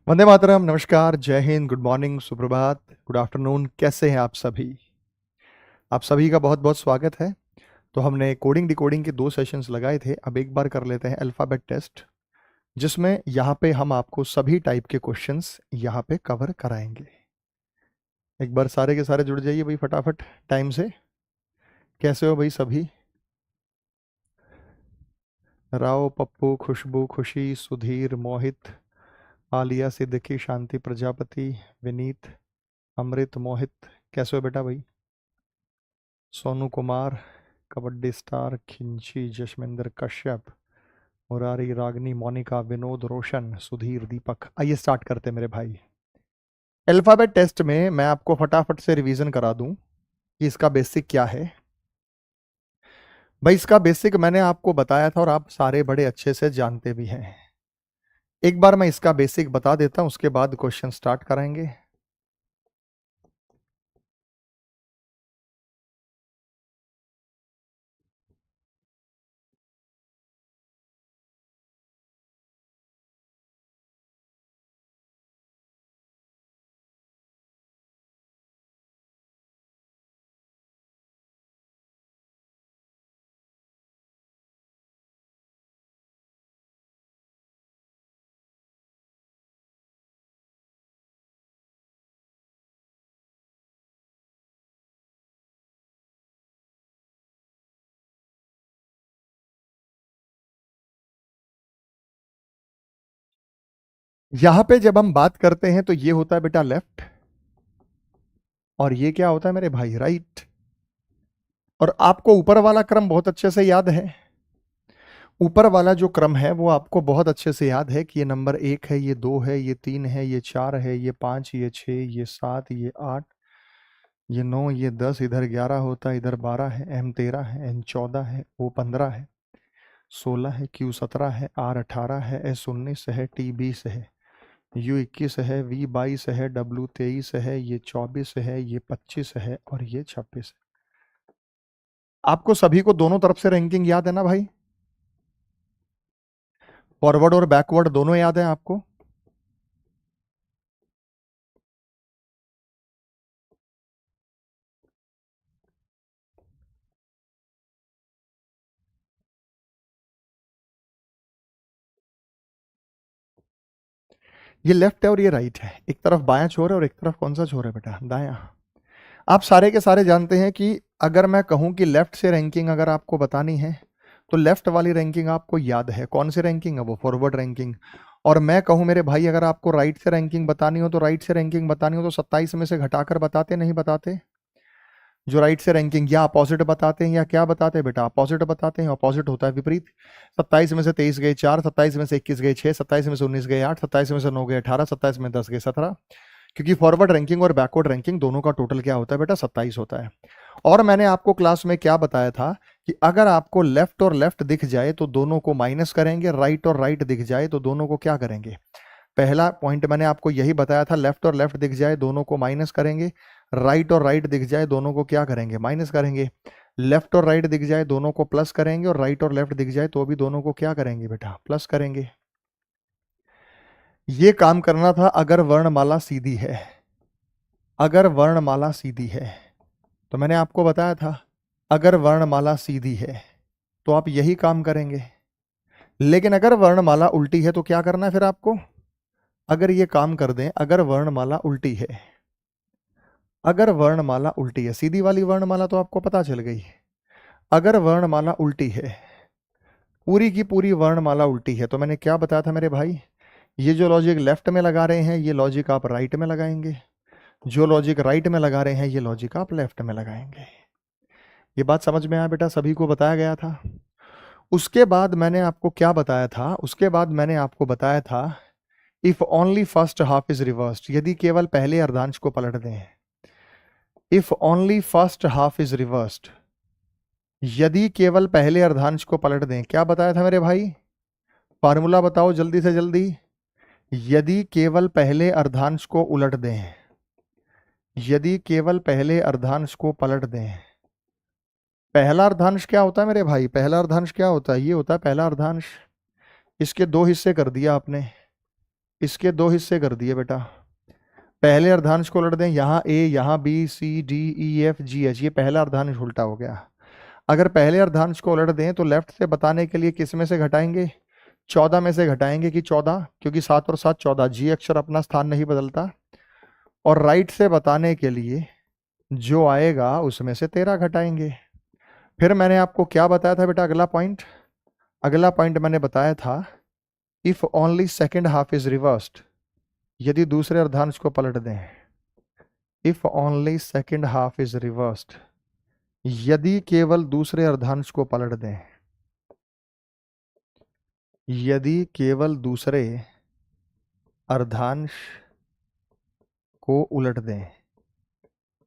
वंदे मातरम। नमस्कार, जय Hind, good morning, सुप्रभात, गुड आफ्टरनून। कैसे हैं आप सभी? आप सभी का बहुत बहुत स्वागत है। तो हमने कोडिंग डिकोडिंग के 2 सेशंस लगाए थे। अब एक बार कर लेते हैं अल्फ़ाबेट टेस्ट, जिसमें यहाँ पे हम आपको सभी टाइप के क्वेश्चंस यहाँ पे कवर कराएंगे। एक बार सारे के सारे जुड़ जाइए भाई फटाफट टाइम से। कैसे हो भाई सभी? राव, पप्पू, खुशबू, खुशी, सुधीर, मोहित, आलिया, सिद्दीकी, शांति, प्रजापति, विनीत, अमृत, मोहित। कैसे हो बेटा भाई? सोनू कुमार, कबड्डी स्टार, खिंची, जशमिंदर कश्यप, मुरारी, रागनी, मोनिका, विनोद, रोशन, सुधीर, दीपक। आइए स्टार्ट करते हैं मेरे भाई। अल्फाबेट टेस्ट में मैं आपको फटाफट से रिवीजन करा दूं कि इसका बेसिक क्या है। भाई इसका बेसिक मैंने आपको बताया था और आप सारे बड़े अच्छे से जानते भी हैं। एक बार मैं इसका बेसिक बता देता हूं, उसके बाद क्वेश्चन स्टार्ट कराएंगे। यहां पे जब हम बात करते हैं तो ये होता है बेटा लेफ्ट, और ये क्या होता है मेरे भाई? राइट। और आपको ऊपर वाला क्रम बहुत अच्छे से याद है। ऊपर वाला जो क्रम है वो आपको बहुत अच्छे से याद है कि ये नंबर 1 है, ये 2 है, ये 3 है, ये 4 है, ये 5, ये 6, ये 7, ये 8, ये 9, ये 10, इधर 11 होता है, इधर 12 है, M 13 है, N 14 है, O 15 है, 16 है, Q 17 है, R 18 है, S 19 है, T 20 है, U 21 है, V 22 है, W 23 है, ये 24 है, ये 25 है और ये 26 है। आपको सभी को दोनों तरफ से रैंकिंग याद है ना भाई? फॉरवर्ड और बैकवर्ड दोनों याद है आपको? ये लेफ्ट है और ये राइट है। एक तरफ बायां छोर है और एक तरफ कौन सा छोर है बेटा? दायां। आप सारे के सारे जानते हैं कि अगर मैं कहूं कि लेफ्ट से रैंकिंग अगर आपको बतानी है तो लेफ्ट वाली रैंकिंग आपको याद है। कौन सी रैंकिंग है वो? Forward ranking. और मैं कहूं मेरे भाई अगर आपको राइट से रैंकिंग बतानी हो तो राइट से रैंकिंग बतानी हो तो 27 में से घटाकर बताते नहीं बताते? जो राइट से रैंकिंग या अपोजिट बताते हैं या क्या बताते हैं बेटा? अपोजिट बताते हैं। अपोजिट होता है विपरीत। 27 में से 23 गए 4, 27 में से 21 गए 6, 27 में से 19 गए 8, 27 में से 9 गए 18, 27 में 10 गए 17। क्योंकि फॉरवर्ड रैंकिंग और बैकवर्ड रैंकिंग दोनों का टोटल क्या होता है बेटा? 27 होता है। और मैंने आपको क्लास में क्या बताया था कि अगर आपको लेफ्ट और लेफ्ट दिख जाए तो दोनों को माइनस करेंगे, राइट और राइट दिख जाए तो दोनों को क्या करेंगे? पहला पॉइंट मैंने आपको यही बताया था, लेफ्ट और लेफ्ट दिख जाए दोनों को माइनस करेंगे, राइट और राइट दिख जाए दोनों को क्या करेंगे? माइनस करेंगे। लेफ्ट और राइट दिख जाए दोनों को प्लस करेंगे, और राइट और लेफ्ट दिख जाए तो भी दोनों को क्या करेंगे बेटा? प्लस करेंगे। ये काम करना था अगर वर्णमाला सीधी है। अगर वर्णमाला सीधी है तो मैंने आपको बताया था अगर वर्णमाला सीधी है तो आप यही काम करेंगे। लेकिन अगर वर्णमाला उल्टी है तो क्या करना है फिर आपको? अगर ये काम कर दें, अगर वर्णमाला उल्टी है, अगर वर्णमाला उल्टी है, सीधी वाली वर्णमाला तो आपको पता चल गई। अगर वर्णमाला उल्टी है, पूरी की पूरी वर्णमाला उल्टी है, तो मैंने क्या बताया था मेरे भाई? ये जो लॉजिक लेफ्ट में लगा रहे हैं ये लॉजिक आप राइट में लगाएंगे, जो लॉजिक राइट में लगा रहे हैं ये लॉजिक आप लेफ्ट में लगाएंगे। ये बात समझ में आया बेटा? सभी को बताया गया था। उसके बाद मैंने आपको क्या बताया था? उसके बाद मैंने आपको बताया था if only first half is reversed, यदि केवल पहले अर्धांश को पलट दें। If only first half is reversed, यदि केवल पहले अर्धांश को पलट दें। क्या बताया था मेरे भाई? फार्मूला बताओ जल्दी से जल्दी। यदि केवल पहले अर्धांश को उलट दें, यदि केवल पहले अर्धांश को पलट दें। पहला अर्धांश क्या होता है मेरे भाई? पहला अर्धांश क्या होता है? ये होता है पहला अर्धांश। इसके 2 हिस्से कर दिया आपने। इसके दो हिस्से कर दिए बेटा। पहले अर्धांश को उलट दें, यहाँ ए, यहाँ B, C, D, E, F, G, H, ये पहला अर्धांश उल्टा हो गया। अगर पहले अर्धांश को उलट दें तो लेफ्ट से बताने के लिए किस में से घटाएंगे? 14 में से घटाएंगे कि 14, क्योंकि 7 और 7 14, जी अक्षर अपना स्थान नहीं बदलता। और राइट से बताने के लिए जो आएगा उसमें से 13 घटाएंगे। फिर मैंने आपको क्या बताया था बेटा? अगला पॉइंट मैंने बताया था, if only second half is reversed, यदि दूसरे अर्धांश को पलट दें, if only second half is reversed, यदि केवल दूसरे अर्धांश को पलट दें, यदि केवल दूसरे अर्धांश को उलट दें,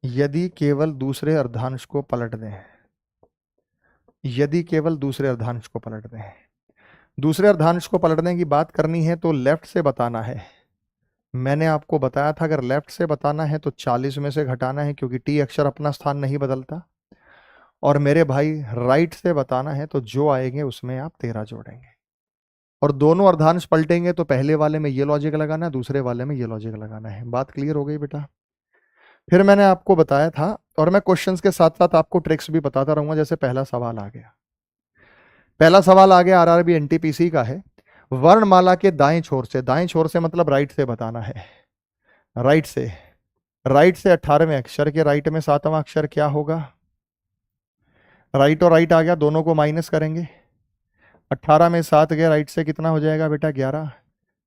यदि केवल दूसरे अर्धांश को पलट दें, यदि केवल दूसरे अर्धांश को पलट दें, दूसरे अर्धांश को पलटने की बात करनी है तो लेफ्ट से बताना है। मैंने आपको बताया था अगर लेफ्ट से बताना है तो 40 में से घटाना है, क्योंकि टी अक्षर अपना स्थान नहीं बदलता। और मेरे भाई राइट से बताना है तो जो आएंगे उसमें आप 13 जोड़ेंगे। और दोनों अर्धांश पलटेंगे तो पहले वाले में ये लॉजिक लगाना है, दूसरे वाले में ये लॉजिक लगाना है। बात क्लियर हो गई बेटा? फिर मैंने आपको बताया था, और मैं क्वेश्चंस के साथ साथ आपको ट्रिक्स भी बताता रहूंगा। जैसे पहला सवाल आ गया, आरआरबी एनटीपीसी का है। वर्णमाला के दाएं छोर से मतलब राइट से बताना है। राइट से 18वें अक्षर के राइट में 7वां अक्षर क्या होगा? राइट और राइट आ गया, दोनों को माइनस करेंगे। 18 में 7 गया, राइट से कितना हो जाएगा बेटा? 11।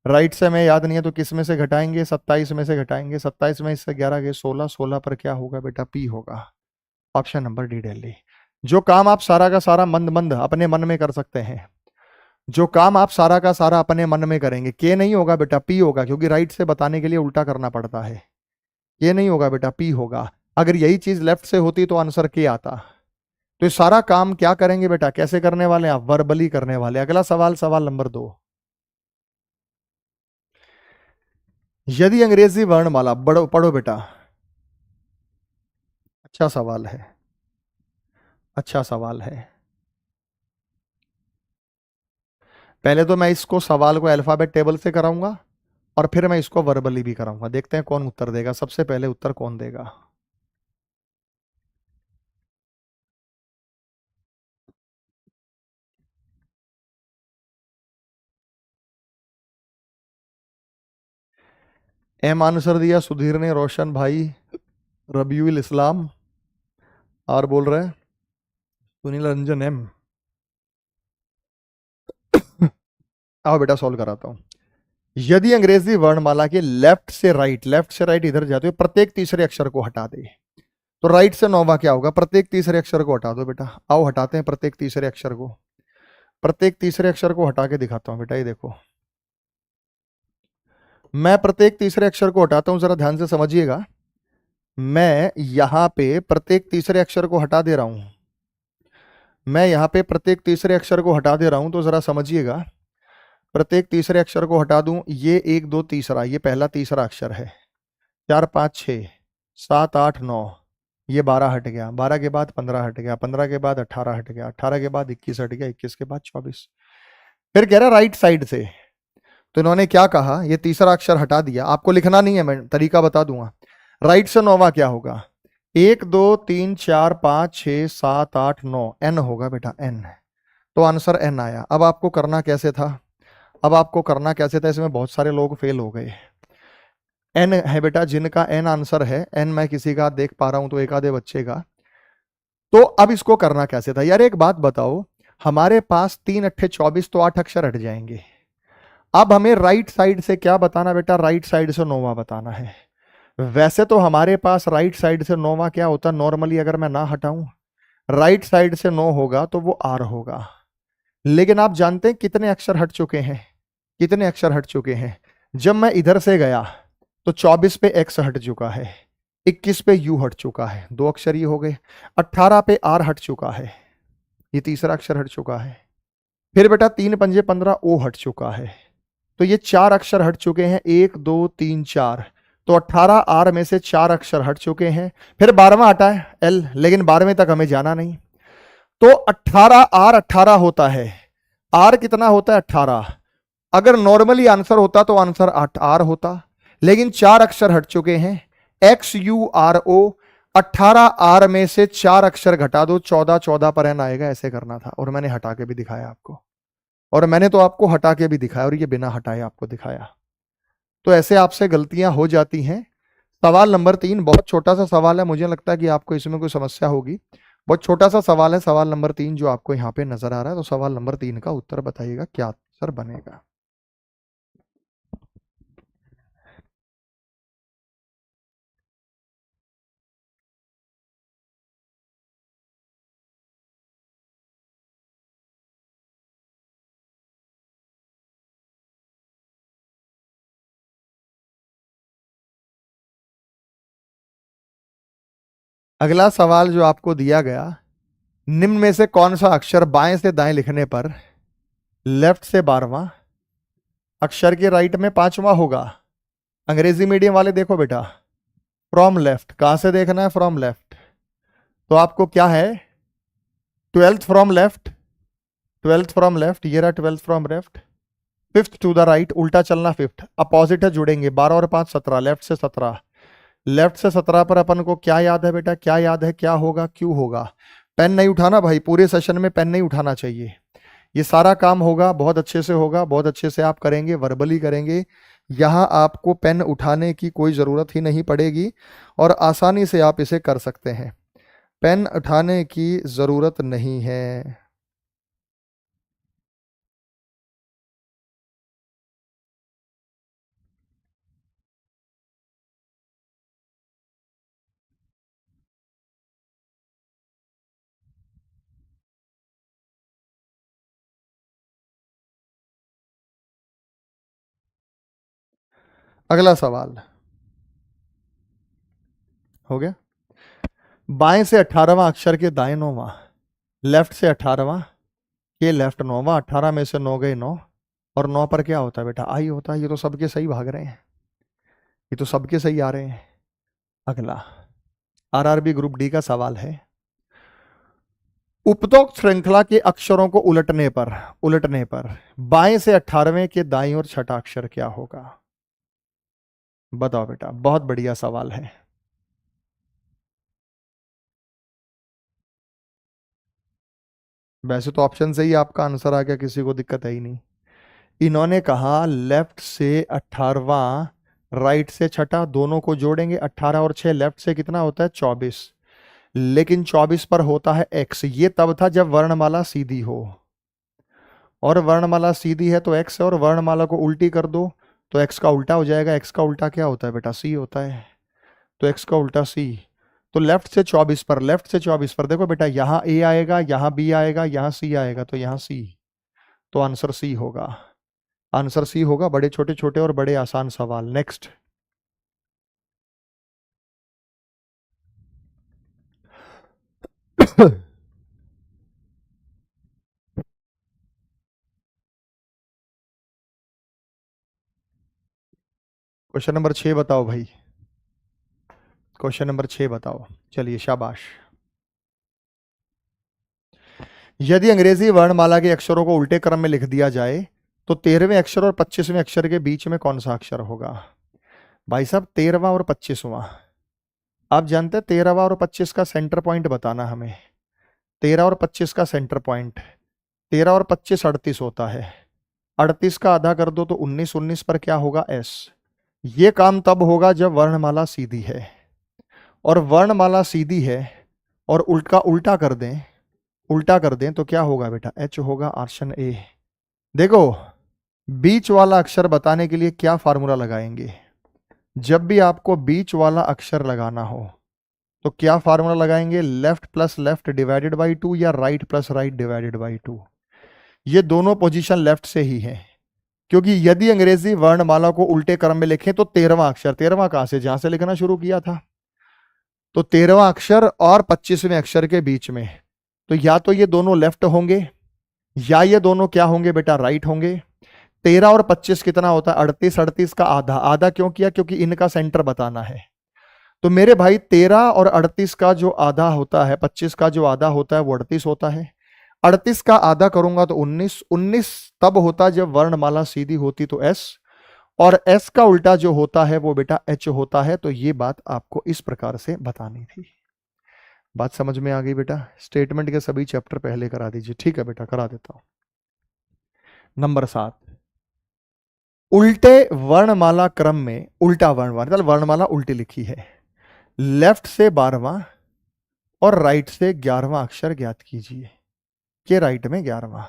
राइट से मैं याद नहीं है तो किस में से घटाएंगे? 27 में से घटाएंगे। 27 में इससे 11 गए 16, 16 पर क्या होगा बेटा? पी होगा। Option number D Delhi. जो काम आप सारा का सारा मंद अपने मन में कर सकते हैं, जो काम आप सारा का सारा अपने मन में करेंगे, के नहीं होगा बेटा, पी होगा, क्योंकि राइट से बताने के लिए उल्टा करना पड़ता है। ये नहीं होगा बेटा, पी होगा। अगर यही चीज लेफ्ट से होती तो आंसर के आता। तो ये सारा काम क्या करेंगे बेटा? कैसे करने वाले हैं आप? वर्बली करने वाले। अगला सवाल नंबर 2। यदि अंग्रेजी वर्णमाला, पढ़ो बेटा, अच्छा सवाल है, अच्छा सवाल है। पहले तो मैं इसको सवाल को अल्फाबेट टेबल से कराऊंगा और फिर मैं इसको वर्बली भी कराऊंगा। देखते हैं कौन उत्तर देगा। सबसे पहले उत्तर कौन देगा? एम आंसर दिया सुधीर ने, रोशन भाई, रबीउल इस्लाम और बोल रहे हैं सुनील रंजन एम। आओ बेटा सॉल्व कराता हूं। यदि अंग्रेजी वर्णमाला के लेफ्ट से राइट इधर जाते हुए प्रत्येक तीसरे अक्षर को हटा दे तो राइट से 9वां क्या होगा? प्रत्येक तीसरे अक्षर को हटा दो बेटा। आओ हटाते हैं प्रत्येक तीसरे अक्षर को। प्रत्येक तीसरे अक्षर को हटा के दिखाता हूं बेटा। ये देखो, मैं प्रत्येक तीसरे अक्षर को हटाता हूं, जरा ध्यान से समझिएगा। मैं यहां पे प्रत्येक तीसरे अक्षर को हटा दे रहा हूं, मैं यहां पे प्रत्येक तीसरे अक्षर को हटा दे रहा हूं, तो जरा समझिएगा। प्रत्येक तीसरे अक्षर को हटा दूं, ये 1 2 तीसरा, ये पहला तीसरा अक्षर है। 4 5 6 7 8 9, ये 12 हट गया। 12 के बाद 15 हट गया। 15 के बाद 18 हट गया। 18 के बाद 21 हट गया। 21 के बाद 24। फिर कह रहा राइट साइड से, तो इन्होंने क्या कहा? ये तीसरा अक्षर हटा दिया। आपको लिखना नहीं है, मैं तरीका बता दूंगा। राइट से 9वां क्या होगा? 1 2 3 4 5 6 7 8 9, एन होगा बेटा, एन। तो आंसर एन आया। अब आपको करना कैसे था? इसमें बहुत सारे लोग फेल हो गए। एन है बेटा, जिनका एन आंसर है, एन मैं किसी का देख पा रहा हूं तो एक आधे बच्चे का। तो अब इसको करना कैसे था यार? एक बात बताओ, हमारे पास 3 अट्ठे 24, तो 8 अक्षर हट जाएंगे। अब हमें राइट साइड से क्या बताना बेटा? राइट साइड से 9वां बताना है। वैसे तो हमारे पास राइट साइड से 9वां क्या होता? नॉर्मली अगर मैं ना हटाऊं, राइट साइड से 9 होगा तो वो आर होगा। लेकिन आप जानते हैं कितने अक्षर हट चुके हैं? कितने अक्षर हट चुके हैं? जब मैं इधर से गया तो 24 पे एक्स हट चुका है, 21 पे यू हट चुका है, 2 अक्षर ये हो गए। 18 पे आर हट चुका है, ये तीसरा अक्षर हट चुका है। फिर बेटा 3 पंजे 15, ओ हट चुका है। तो ये 4 अक्षर हट चुके हैं। 1 2 3 4, तो 18 आर में से 4 अक्षर हट चुके हैं। फिर 12वां हटा है एल, लेकिन 12वें तक हमें जाना नहीं। तो 18 आर 18 होता है। आर कितना होता है? 18। अगर नॉर्मली आंसर होता तो आंसर 8R होता, लेकिन 4 अक्षर हट चुके हैं। XURO 18R में से 4 अक्षर घटा दो, 14 14 पर एन आएगा। ऐसे करना था, और मैंने हटा के भी दिखाया आपको, और मैंने तो आपको हटा के भी दिखाया और ये बिना हटाए आपको दिखाया। तो ऐसे आपसे गलतियां हो जाती हैं। सवाल नंबर 3 बहुत छोटा सा सवाल है, मुझे लगता है कि आपको इसमें कोई समस्या होगी। बहुत छोटा सा सवाल है, सवाल नंबर 3 जो आपको यहाँ पे नजर आ रहा है। तो सवाल नंबर 3 का उत्तर बताइएगा, क्या आंसर बनेगा। अगला सवाल जो आपको दिया गया, निम्न में से कौन सा अक्षर बाएं से दाएं लिखने पर लेफ्ट से 12वां अक्षर के राइट में 5वां होगा। अंग्रेजी मीडियम वाले देखो बेटा, फ्रॉम लेफ्ट, कहां से देखना है, फ्रॉम लेफ्ट। तो आपको क्या है, 12th from left, 12th from left, ये रहा 12th from left, 5th to the right, उल्टा चलना 5th, अपोजिट है, जुड़ेंगे 12 और 5 17, लेफ्ट से 17, लेफ्ट से 17 पर अपन को क्या याद है बेटा, क्या याद है, क्या होगा, क्यों होगा। पेन नहीं उठाना भाई, पूरे सेशन में पेन नहीं उठाना चाहिए। ये सारा काम होगा बहुत अच्छे से, होगा बहुत अच्छे से आप करेंगे, वर्बली करेंगे। यहाँ आपको पेन उठाने की कोई ज़रूरत ही नहीं पड़ेगी और आसानी से आप इसे कर सकते हैं। पेन उठाने की ज़रूरत नहीं है। अगला सवाल हो गया। बाएं से 18वां अक्षर के दाएं 9वां, लेफ्ट से 18वां के लेफ्ट 9वां, 18 में से 9 गए 9, और 9 पर क्या होता है बेटा, आई होता है। ये तो सबके सही भाग रहे हैं, ये तो सबके सही आ रहे हैं। अगला आरआरबी ग्रुप डी का सवाल है, उपरोक्त श्रृंखला के अक्षरों को उलटने पर बाएं से 18वें के दाईं और छठा अक्षर क्या होगा। बताओ बेटा, बहुत बढ़िया सवाल है। वैसे तो ऑप्शन से ही आपका आंसर आ गया, किसी को दिक्कत है ही नहीं। इन्होंने कहा लेफ्ट से 18वां, राइट से छठा, दोनों को जोड़ेंगे, 18 और 6 लेफ्ट से कितना होता है 24, लेकिन 24 पर होता है x। ये तब था जब वर्णमाला सीधी हो, और वर्णमाला सीधी है तो x है, और वर्णमाला को उल्टी कर दो तो x का उल्टा हो जाएगा। x का उल्टा क्या होता है बेटा, c होता है, तो x का उल्टा c। तो लेफ्ट से 24 पर, लेफ्ट से 24 पर देखो बेटा, यहाँ a आएगा, यहाँ b आएगा, यहाँ c आएगा, तो यहाँ c, तो आंसर c होगा। आंसर सी होगा। बड़े छोटे छोटे और बड़े आसान सवाल। नेक्स्ट क्वेश्चन नंबर 6 बताओ भाई, क्वेश्चन नंबर 6 बताओ। चलिए शाबाश। यदि अंग्रेजी वर्णमाला के अक्षरों को उल्टे क्रम में लिख दिया जाए तो 13वें अक्षर और 25वें अक्षर के बीच में कौन सा अक्षर होगा। भाई साहब 13वां और 25वां, आप जानते हैं 13वां और 25 का सेंटर पॉइंट बताना हमें। 13 और 25 का सेंटर पॉइंट, 13 और 25 38 होता है, 38 का आधा कर दो तो 19, 19 पर क्या होगा एस। ये काम तब होगा जब वर्णमाला सीधी है, और वर्णमाला सीधी है और उल्टा उल्टा कर दें, उल्टा कर दें तो क्या होगा बेटा, एच होगा। Option A. देखो बीच वाला अक्षर बताने के लिए क्या फार्मूला लगाएंगे, जब भी आपको बीच वाला अक्षर लगाना हो तो क्या फार्मूला लगाएंगे, left plus left divided by 2 या right plus right divided by 2। ये दोनों पोजीशन लेफ्ट से ही है, क्योंकि यदि अंग्रेजी वर्णमाला को उल्टे क्रम में लिखें तो 13वां अक्षर, 13वां कहां से, जहां से लिखना शुरू किया था, तो 13वां अक्षर और 25वें अक्षर के बीच में, तो या तो ये दोनों लेफ्ट होंगे या ये दोनों क्या होंगे बेटा, राइट होंगे। 13 और 25 कितना होता है 38, 38 का आधा, आधा क्यों किया, क्योंकि इनका सेंटर बताना है। तो मेरे भाई 13 और 38 का जो आधा होता है, 25 का जो आधा होता है वो 38 होता है, 38 का आधा करूंगा तो 19। 19 तब होता जब वर्णमाला सीधी होती तो एस, और एस का उल्टा जो होता है वो बेटा एच होता है। तो ये बात आपको इस प्रकार से बतानी थी। बात समझ में आ गई बेटा? स्टेटमेंट के सभी चैप्टर पहले करा दीजिए। ठीक है बेटा, करा देता हूं। नंबर 7, उल्टे वर्णमाला क्रम में उल्टा वर्णमाला, वर्णमाला उल्टी लिखी है, लेफ्ट से 12वां और राइट से 11वां अक्षर ज्ञात कीजिए। के राइट में 11वां,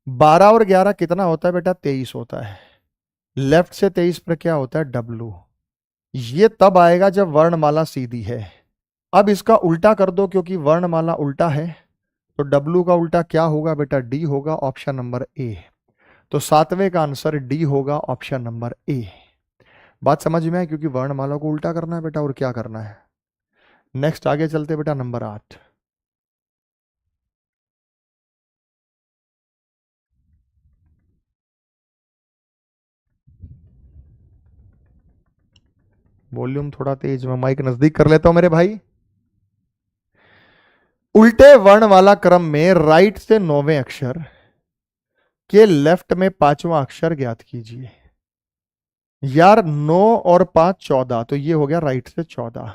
12 और 11 कितना होता है बेटा? 23 होता है। लेफ्ट से 23 पर क्या होता है? डब्लू। ये तब आएगा जब वर्णमाला सीधी है। अब इसका उल्टा कर दो, क्योंकि वर्णमाला उल्टा है, तो डब्लू का उल्टा क्या होगा बेटा? डी होगा, ऑप्शन नंबर ए। तो 7वें का आंसर डी होगा, ऑप्शन नंबर ए। बात समझ में है? क्योंकि वर्णमाला को उल्टा करना है बेटा, और क्या करना है। नेक्स्ट आगे चलते बेटा, नंबर 8। वॉल्यूम थोड़ा तेज, मैं माइक नजदीक कर लेता हूं मेरे भाई। उल्टे वर्ण वाला क्रम में राइट से 9वें अक्षर के लेफ्ट में 5वां अक्षर ज्ञात कीजिए। यार 9 और 5 14, तो ये हो गया राइट से 14।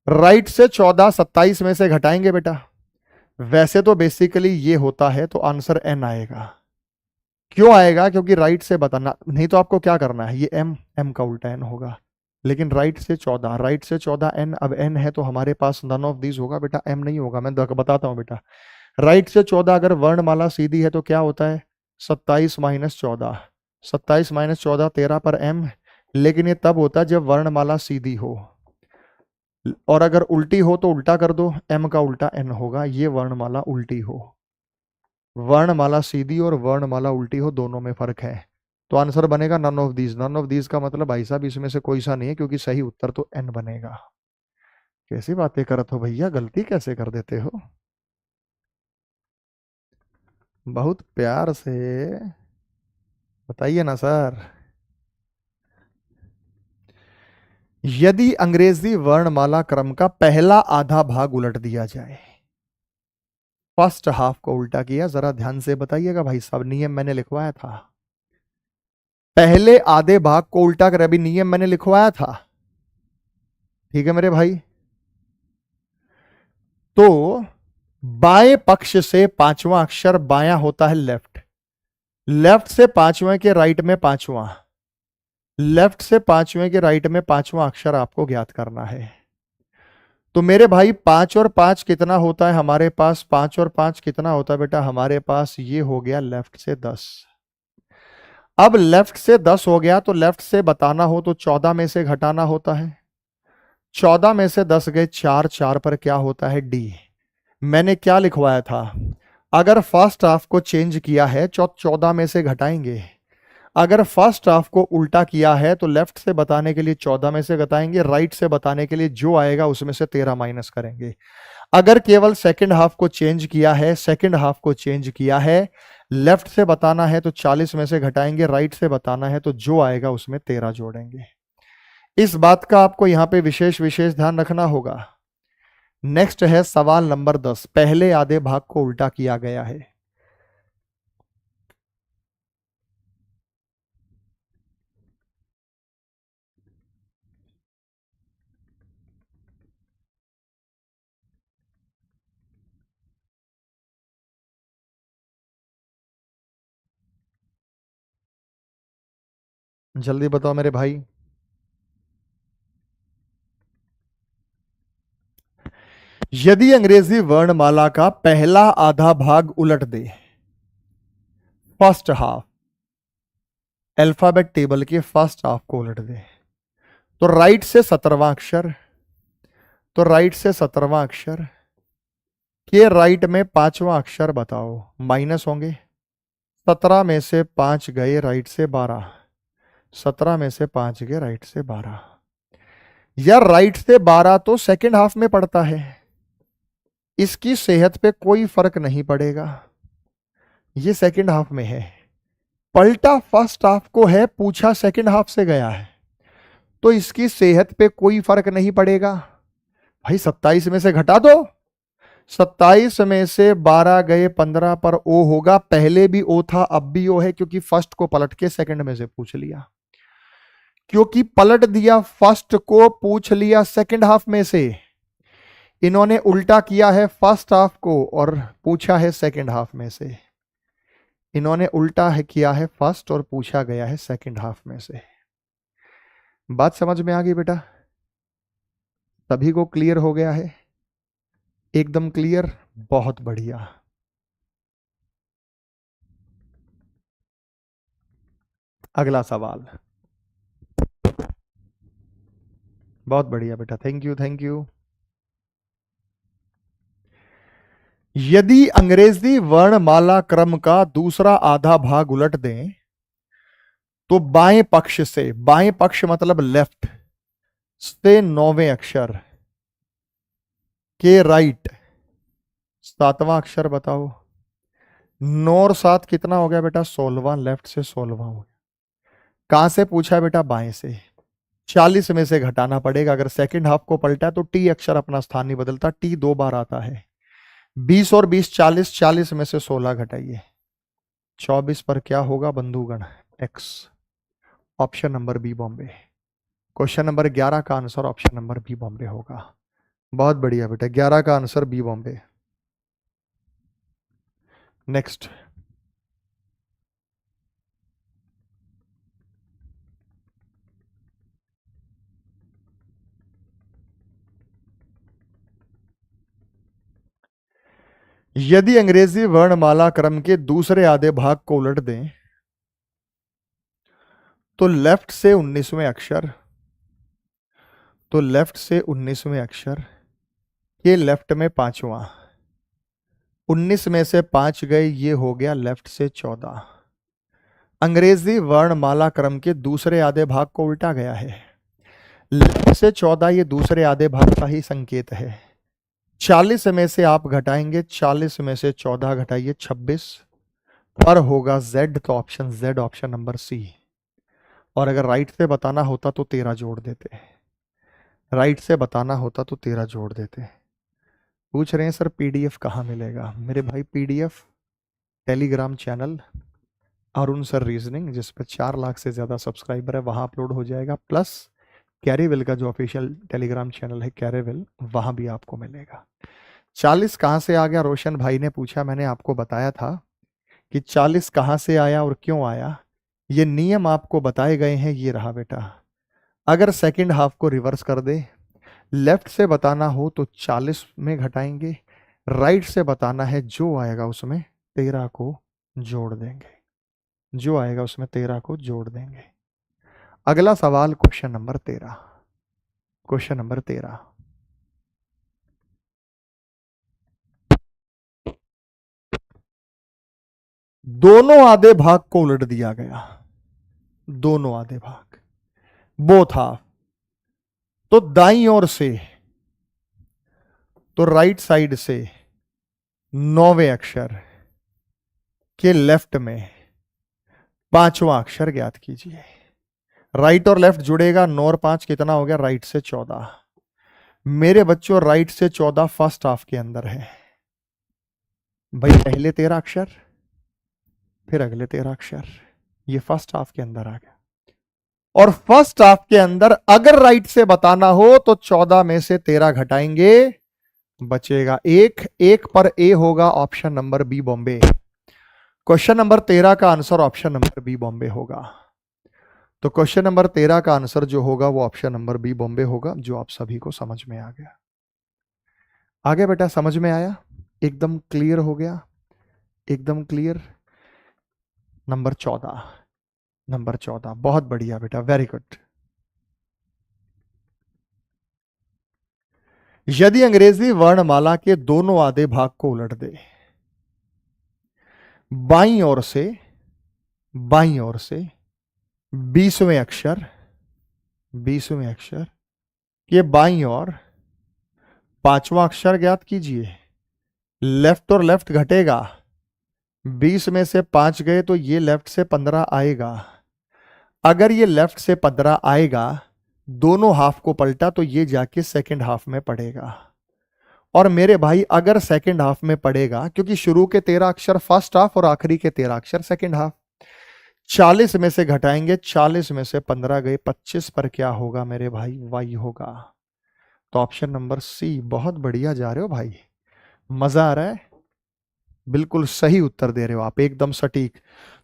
राइट से 14 27 में से घटाएंगे बेटा। वैसे तो बेसिकली ये होता है, तो आंसर एन आएगा। क्यों आएगा? क्योंकि राइट से बताना, नहीं तो आपको क्या करना है, ये एम, एम का उल्टा एन होगा। लेकिन राइट से 14, राइट से 14 एन, अब एन है तो हमारे पास नन ऑफ दीज होगा बेटा, एम नहीं होगा। मैं बताता हूं बेटा, राइट से 14 अगर वर्णमाला सीधी है तो क्या होता है? 27 माइनस 14, 27 माइनस 14 13 पर एम। लेकिन ये तब होता है जब वर्णमाला सीधी हो, और अगर उल्टी हो तो उल्टा कर दो, एम का उल्टा एन होगा। ये वर्णमाला उल्टी हो, वर्णमाला सीधी और वर्णमाला उल्टी हो, दोनों में फर्क है। तो आंसर बनेगा none of these. None of these का मतलब भाई साहब इसमें से कोई सा नहीं है, क्योंकि सही उत्तर तो एन बनेगा। कैसी बातें करत हो भैया, गलती कैसे कर देते हो? बहुत प्यार से बताइए ना सर। यदि अंग्रेजी वर्णमाला क्रम का पहला आधा भाग उलट दिया जाए, फर्स्ट हाफ को उल्टा किया, जरा ध्यान से बताइएगा भाई साहब, नियम मैंने लिखवाया था। पहले आधे भाग को उल्टा कर, अभी नियम मैंने लिखवाया था, ठीक है मेरे भाई। तो बाएं पक्ष से 5वां अक्षर बायां होता है लेफ्ट, लेफ्ट से 5वें के राइट में 5वां, लेफ्ट से 5वें के राइट में 5वां अक्षर आपको ज्ञात करना है। तो मेरे भाई 5 और 5 कितना होता है हमारे पास? 5 और 5 कितना होता है बेटा हमारे पास? ये हो गया लेफ्ट से 10। अब लेफ्ट से 10 हो गया, तो लेफ्ट से बताना हो तो 14 में से घटाना होता है। 14 में से 10 गए 4, 4 पर क्या होता है? डी। मैंने क्या लिखवाया था? अगर फर्स्ट हाफ को चेंज किया है 14 में से घटाएंगे, अगर फर्स्ट हाफ को उल्टा किया है तो लेफ्ट से बताने के लिए 14 में से घटाएंगे, राइट से बताने के लिए जो आएगा उसमें से 13 माइनस करेंगे। अगर केवल सेकंड हाफ को चेंज किया है, सेकंड हाफ को चेंज किया है, लेफ्ट से बताना है तो 40 में से घटाएंगे, राइट से बताना है तो जो आएगा उसमें 13 जोड़ेंगे। इस बात का आपको यहां पे विशेष विशेष ध्यान रखना होगा। नेक्स्ट है सवाल नंबर 10। पहले आधे भाग को उल्टा किया गया है। जल्दी बताओ मेरे भाई। यदि अंग्रेजी वर्णमाला का पहला आधा भाग उलट दे, फर्स्ट हाफ, अल्फाबेट टेबल के फर्स्ट हाफ को उलट दे, तो राइट से 17वां अक्षर, तो राइट से 17वां अक्षर के राइट में 5वां अक्षर बताओ। माइनस होंगे, 17 में से 5 गए राइट से 12, 17 में से 5 गए राइट से 12। यार राइट से 12 तो सेकंड हाफ में पड़ता है, इसकी सेहत पे कोई फर्क नहीं पड़ेगा, ये सेकंड हाफ में है। पलटा फर्स्ट हाफ को है, पूछा सेकंड हाफ से गया है, तो इसकी सेहत पे कोई फर्क नहीं पड़ेगा। भाई 27 में से घटा दो, 27 में से 12 गए 15 पर ओ होगा। पहले भी ओ था, अब भी ओ है, क्योंकि फर्स्ट को पलट के सेकंड में से पूछ लिया। क्योंकि पलट दिया फर्स्ट को, पूछ लिया सेकंड हाफ में से। इन्होंने उल्टा किया है फर्स्ट हाफ को और पूछा है सेकंड हाफ में से। इन्होंने उल्टा है किया है फर्स्ट और पूछा गया है सेकंड हाफ में से। बात समझ में आ गई बेटा? सभी को क्लियर हो गया है? एकदम क्लियर, बहुत बढ़िया। अगला सवाल। बहुत बढ़िया बेटा, थैंक यू थैंक यू। यदि अंग्रेजी वर्णमाला क्रम का दूसरा आधा भाग उलट दें तो बाएं पक्ष से, बाएं पक्ष मतलब लेफ्ट से 9वें अक्षर के राइट 7वां अक्षर बताओ। 9 और 7 कितना हो गया बेटा? 16वां। लेफ्ट से 16वां हो गया। कहां से पूछा है बेटा? बाएं से। 40 में से घटाना पड़ेगा। अगर सेकंड हाफ को पलटा है तो टी अक्षर अपना स्थान नहीं बदलता, टी 2 बार आता है। 20 और 20 40, 40 में से 16 घटाइए। 24 पर क्या होगा बंधुगण? X. Option number B Bombay. Question number 11 का answer option number B Bombay होगा। बहुत बढ़िया बेटा, 11 का आंसर बी बॉम्बे। नेक्स्ट। यदि अंग्रेजी वर्णमाला क्रम के दूसरे आधे भाग को उलट दें तो लेफ्ट से 19वें अक्षर, तो लेफ्ट से 19वें अक्षर, ये लेफ्ट में 5वां। 19 में से 5 गए, ये हो गया लेफ्ट से 14। अंग्रेजी वर्णमाला क्रम के दूसरे आधे भाग को उल्टा गया है। लेफ्ट से 14 ये दूसरे आधे भाग का ही संकेत है। 40 में से आप घटाएंगे, 40 में से 14 घटाइए 26 पर होगा जेड, तो option Z, option number C. और अगर राइट से बताना होता तो 13 जोड़ देते। राइट से बताना होता तो 13 जोड़ देते। पूछ रहे हैं सर पीडीएफ कहाँ मिलेगा? मेरे भाई PDF Telegram channel Arun sir reasoning, जिस पर 4 लाख से ज़्यादा सब्सक्राइबर है, वहाँ अपलोड हो जाएगा। प्लस कैरीविल का जो ऑफिशियल टेलीग्राम चैनल है कैरीविल, वहाँ भी आपको मिलेगा। 40 कहाँ से आ गया? रोशन भाई ने पूछा, मैंने आपको बताया था कि 40 कहाँ से आया और क्यों आया। ये नियम आपको बताए गए हैं, ये रहा बेटा। अगर सेकंड हाफ को रिवर्स कर दे, लेफ्ट से बताना हो तो 40 में घटाएंगे, राइट से बताना है जो आएगा उसमें 13 को जोड़ देंगे, जो आएगा उसमें 13 को जोड़ देंगे। अगला सवाल क्वेश्चन नंबर 13। Question number 13। दोनों आधे भाग को उलट दिया गया। दोनों आधे भाग, बोथ हाफ। तो दाईं ओर से, तो राइट साइड से 9वें अक्षर के लेफ्ट में 5वां अक्षर ज्ञात कीजिए। राइट और लेफ्ट जुड़ेगा, 9 और 5 कितना हो गया? राइट से 14। मेरे बच्चों राइट से 14 फर्स्ट हाफ के अंदर है भाई। पहले 13 अक्षर, फिर अगले 13 अक्षर, ये फर्स्ट हाफ के अंदर आ गया। और फर्स्ट हाफ के अंदर अगर राइट से बताना हो तो 14 में से 13 घटाएंगे, बचेगा 1। 1 पर ए होगा option number B Bombay. Question number 13 का answer option number B Bombay होगा। तो क्वेश्चन नंबर 13 का आंसर जो होगा वो ऑप्शन नंबर बी बॉम्बे होगा, जो आप सभी को समझ में आ गया। आगे बेटा समझ में आया? एकदम क्लियर हो गया? एकदम क्लियर। नंबर 14, नंबर 14, बहुत बढ़िया बेटा, वेरी गुड। यदि अंग्रेजी वर्णमाला के दोनों आधे भाग को उलट दे, बाईं ओर से, बाईं ओर से 20वें अक्षर, 20वें अक्षर ये बाईं ओर 5वां अक्षर ज्ञात कीजिए। लेफ्ट और लेफ्ट घटेगा, 20 में से 5 गए तो ये लेफ्ट से 15 आएगा। अगर ये लेफ्ट से 15 आएगा, दोनों हाफ को पलटा तो ये जाके सेकंड हाफ में पड़ेगा। और मेरे भाई अगर सेकंड हाफ में पड़ेगा, क्योंकि शुरू के 13 अक्षर फर्स्ट हाफ और आखिरी के 13 अक्षर सेकंड हाफ, 40 में से घटाएंगे, 40 में से 15 गए, 25 पर क्या होगा मेरे भाई, वाई होगा। तो ऑप्शन नंबर सी। बहुत बढ़िया जा रहे हो भाई, मजा आ रहा है, बिल्कुल सही उत्तर दे रहे हो आप, एकदम सटीक।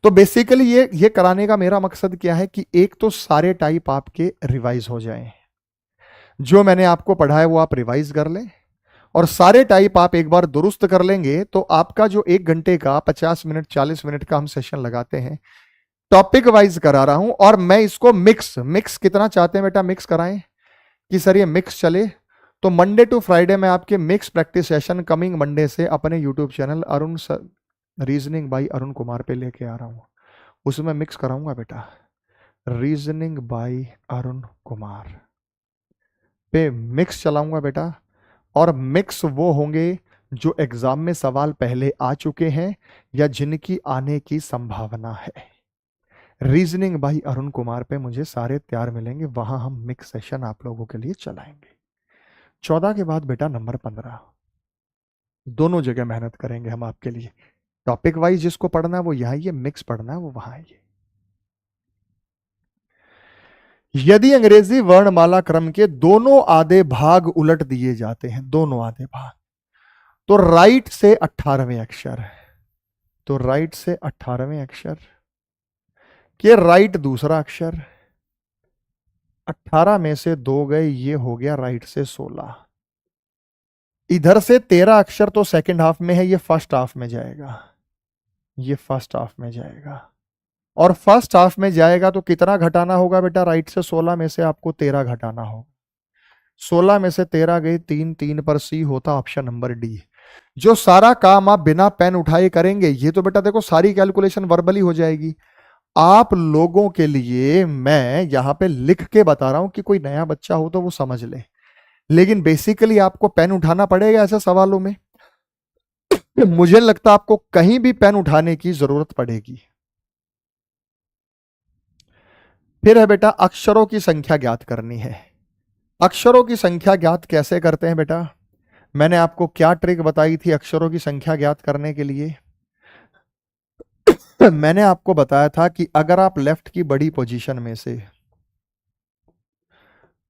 तो बेसिकली ये कराने का मेरा मकसद क्या है कि एक तो सारे टाइप आपके रिवाइज हो जाएं, जो मैंने आपको पढ़ा है वो आप रिवाइज कर लें, और सारे टाइप आप एक बार दुरुस्त कर लेंगे तो आपका जो 1 घंटे का 50 मिनट 40 मिनट का हम सेशन लगाते हैं, टॉपिक वाइज करा रहा हूं, और मैं इसको मिक्स मिक्स कितना चाहते हैं बेटा, मिक्स कराएं कि सर ये मिक्स चले, तो मंडे टू फ्राइडे में आपके mix practice session coming Monday से अपने YouTube channel Arun reasoning bye Arun Kumar पे लेके आ रहा हूं, उसमें मिक्स कराऊंगा बेटा, रीजनिंग बाय अरुण कुमार पे मिक्स चलाऊंगा बेटा। और मिक्स वो होंगे जो एग्जाम में सवाल पहले आ चुके हैं या जिनकी आने की संभावना है। रीजनिंग बाई अरुण कुमार पे मुझे सारे तैयार मिलेंगे, वहां हम मिक्स सेशन आप लोगों के लिए चलाएंगे। 14 के बाद बेटा नंबर 15, दोनों जगह मेहनत करेंगे हम आपके लिए। टॉपिक वाइज जिसको पढ़ना है वो यहाँ, ये मिक्स पढ़ना है वो वहां है। यदि अंग्रेजी वर्णमाला क्रम के दोनों आधे भाग उलट दिए जाते हैं, दोनों आधे भाग, तो राइट से 18वें अक्षर, तो राइट से 18वें अक्षर के राइट दूसरा अक्षर, 18 में से 2 गए, ये हो गया राइट से 16। इधर से 13 अक्षर तो सेकंड हाफ में है, ये फर्स्ट हाफ में जाएगा, ये फर्स्ट हाफ में जाएगा, और फर्स्ट हाफ में जाएगा तो कितना घटाना होगा बेटा, राइट से 16 में से आपको 13 घटाना होगा। 16 में से 13 गई, 3 3 पर सी होता ऑप्शन नंबर डी। जो सारा काम आप बिना पेन उठाए करेंगे, ये तो बेटा देखो सारी कैलकुलेशन वर्बली हो जाएगी। आप लोगों के लिए मैं यहां पे लिख के बता रहा हूं कि कोई नया बच्चा हो तो वो समझ ले, लेकिन बेसिकली आपको पेन उठाना पड़ेगा ऐसे सवालों में। मुझे लगता आपको कहीं भी पेन उठाने की जरूरत पड़ेगी। फिर है बेटा अक्षरों की संख्या ज्ञात करनी है। अक्षरों की संख्या ज्ञात कैसे करते हैं बेटा, मैंने आपको क्या ट्रिक बताई थी अक्षरों की संख्या ज्ञात करने के लिए। मैंने आपको बताया था कि अगर आप लेफ्ट की बड़ी पोजीशन में से,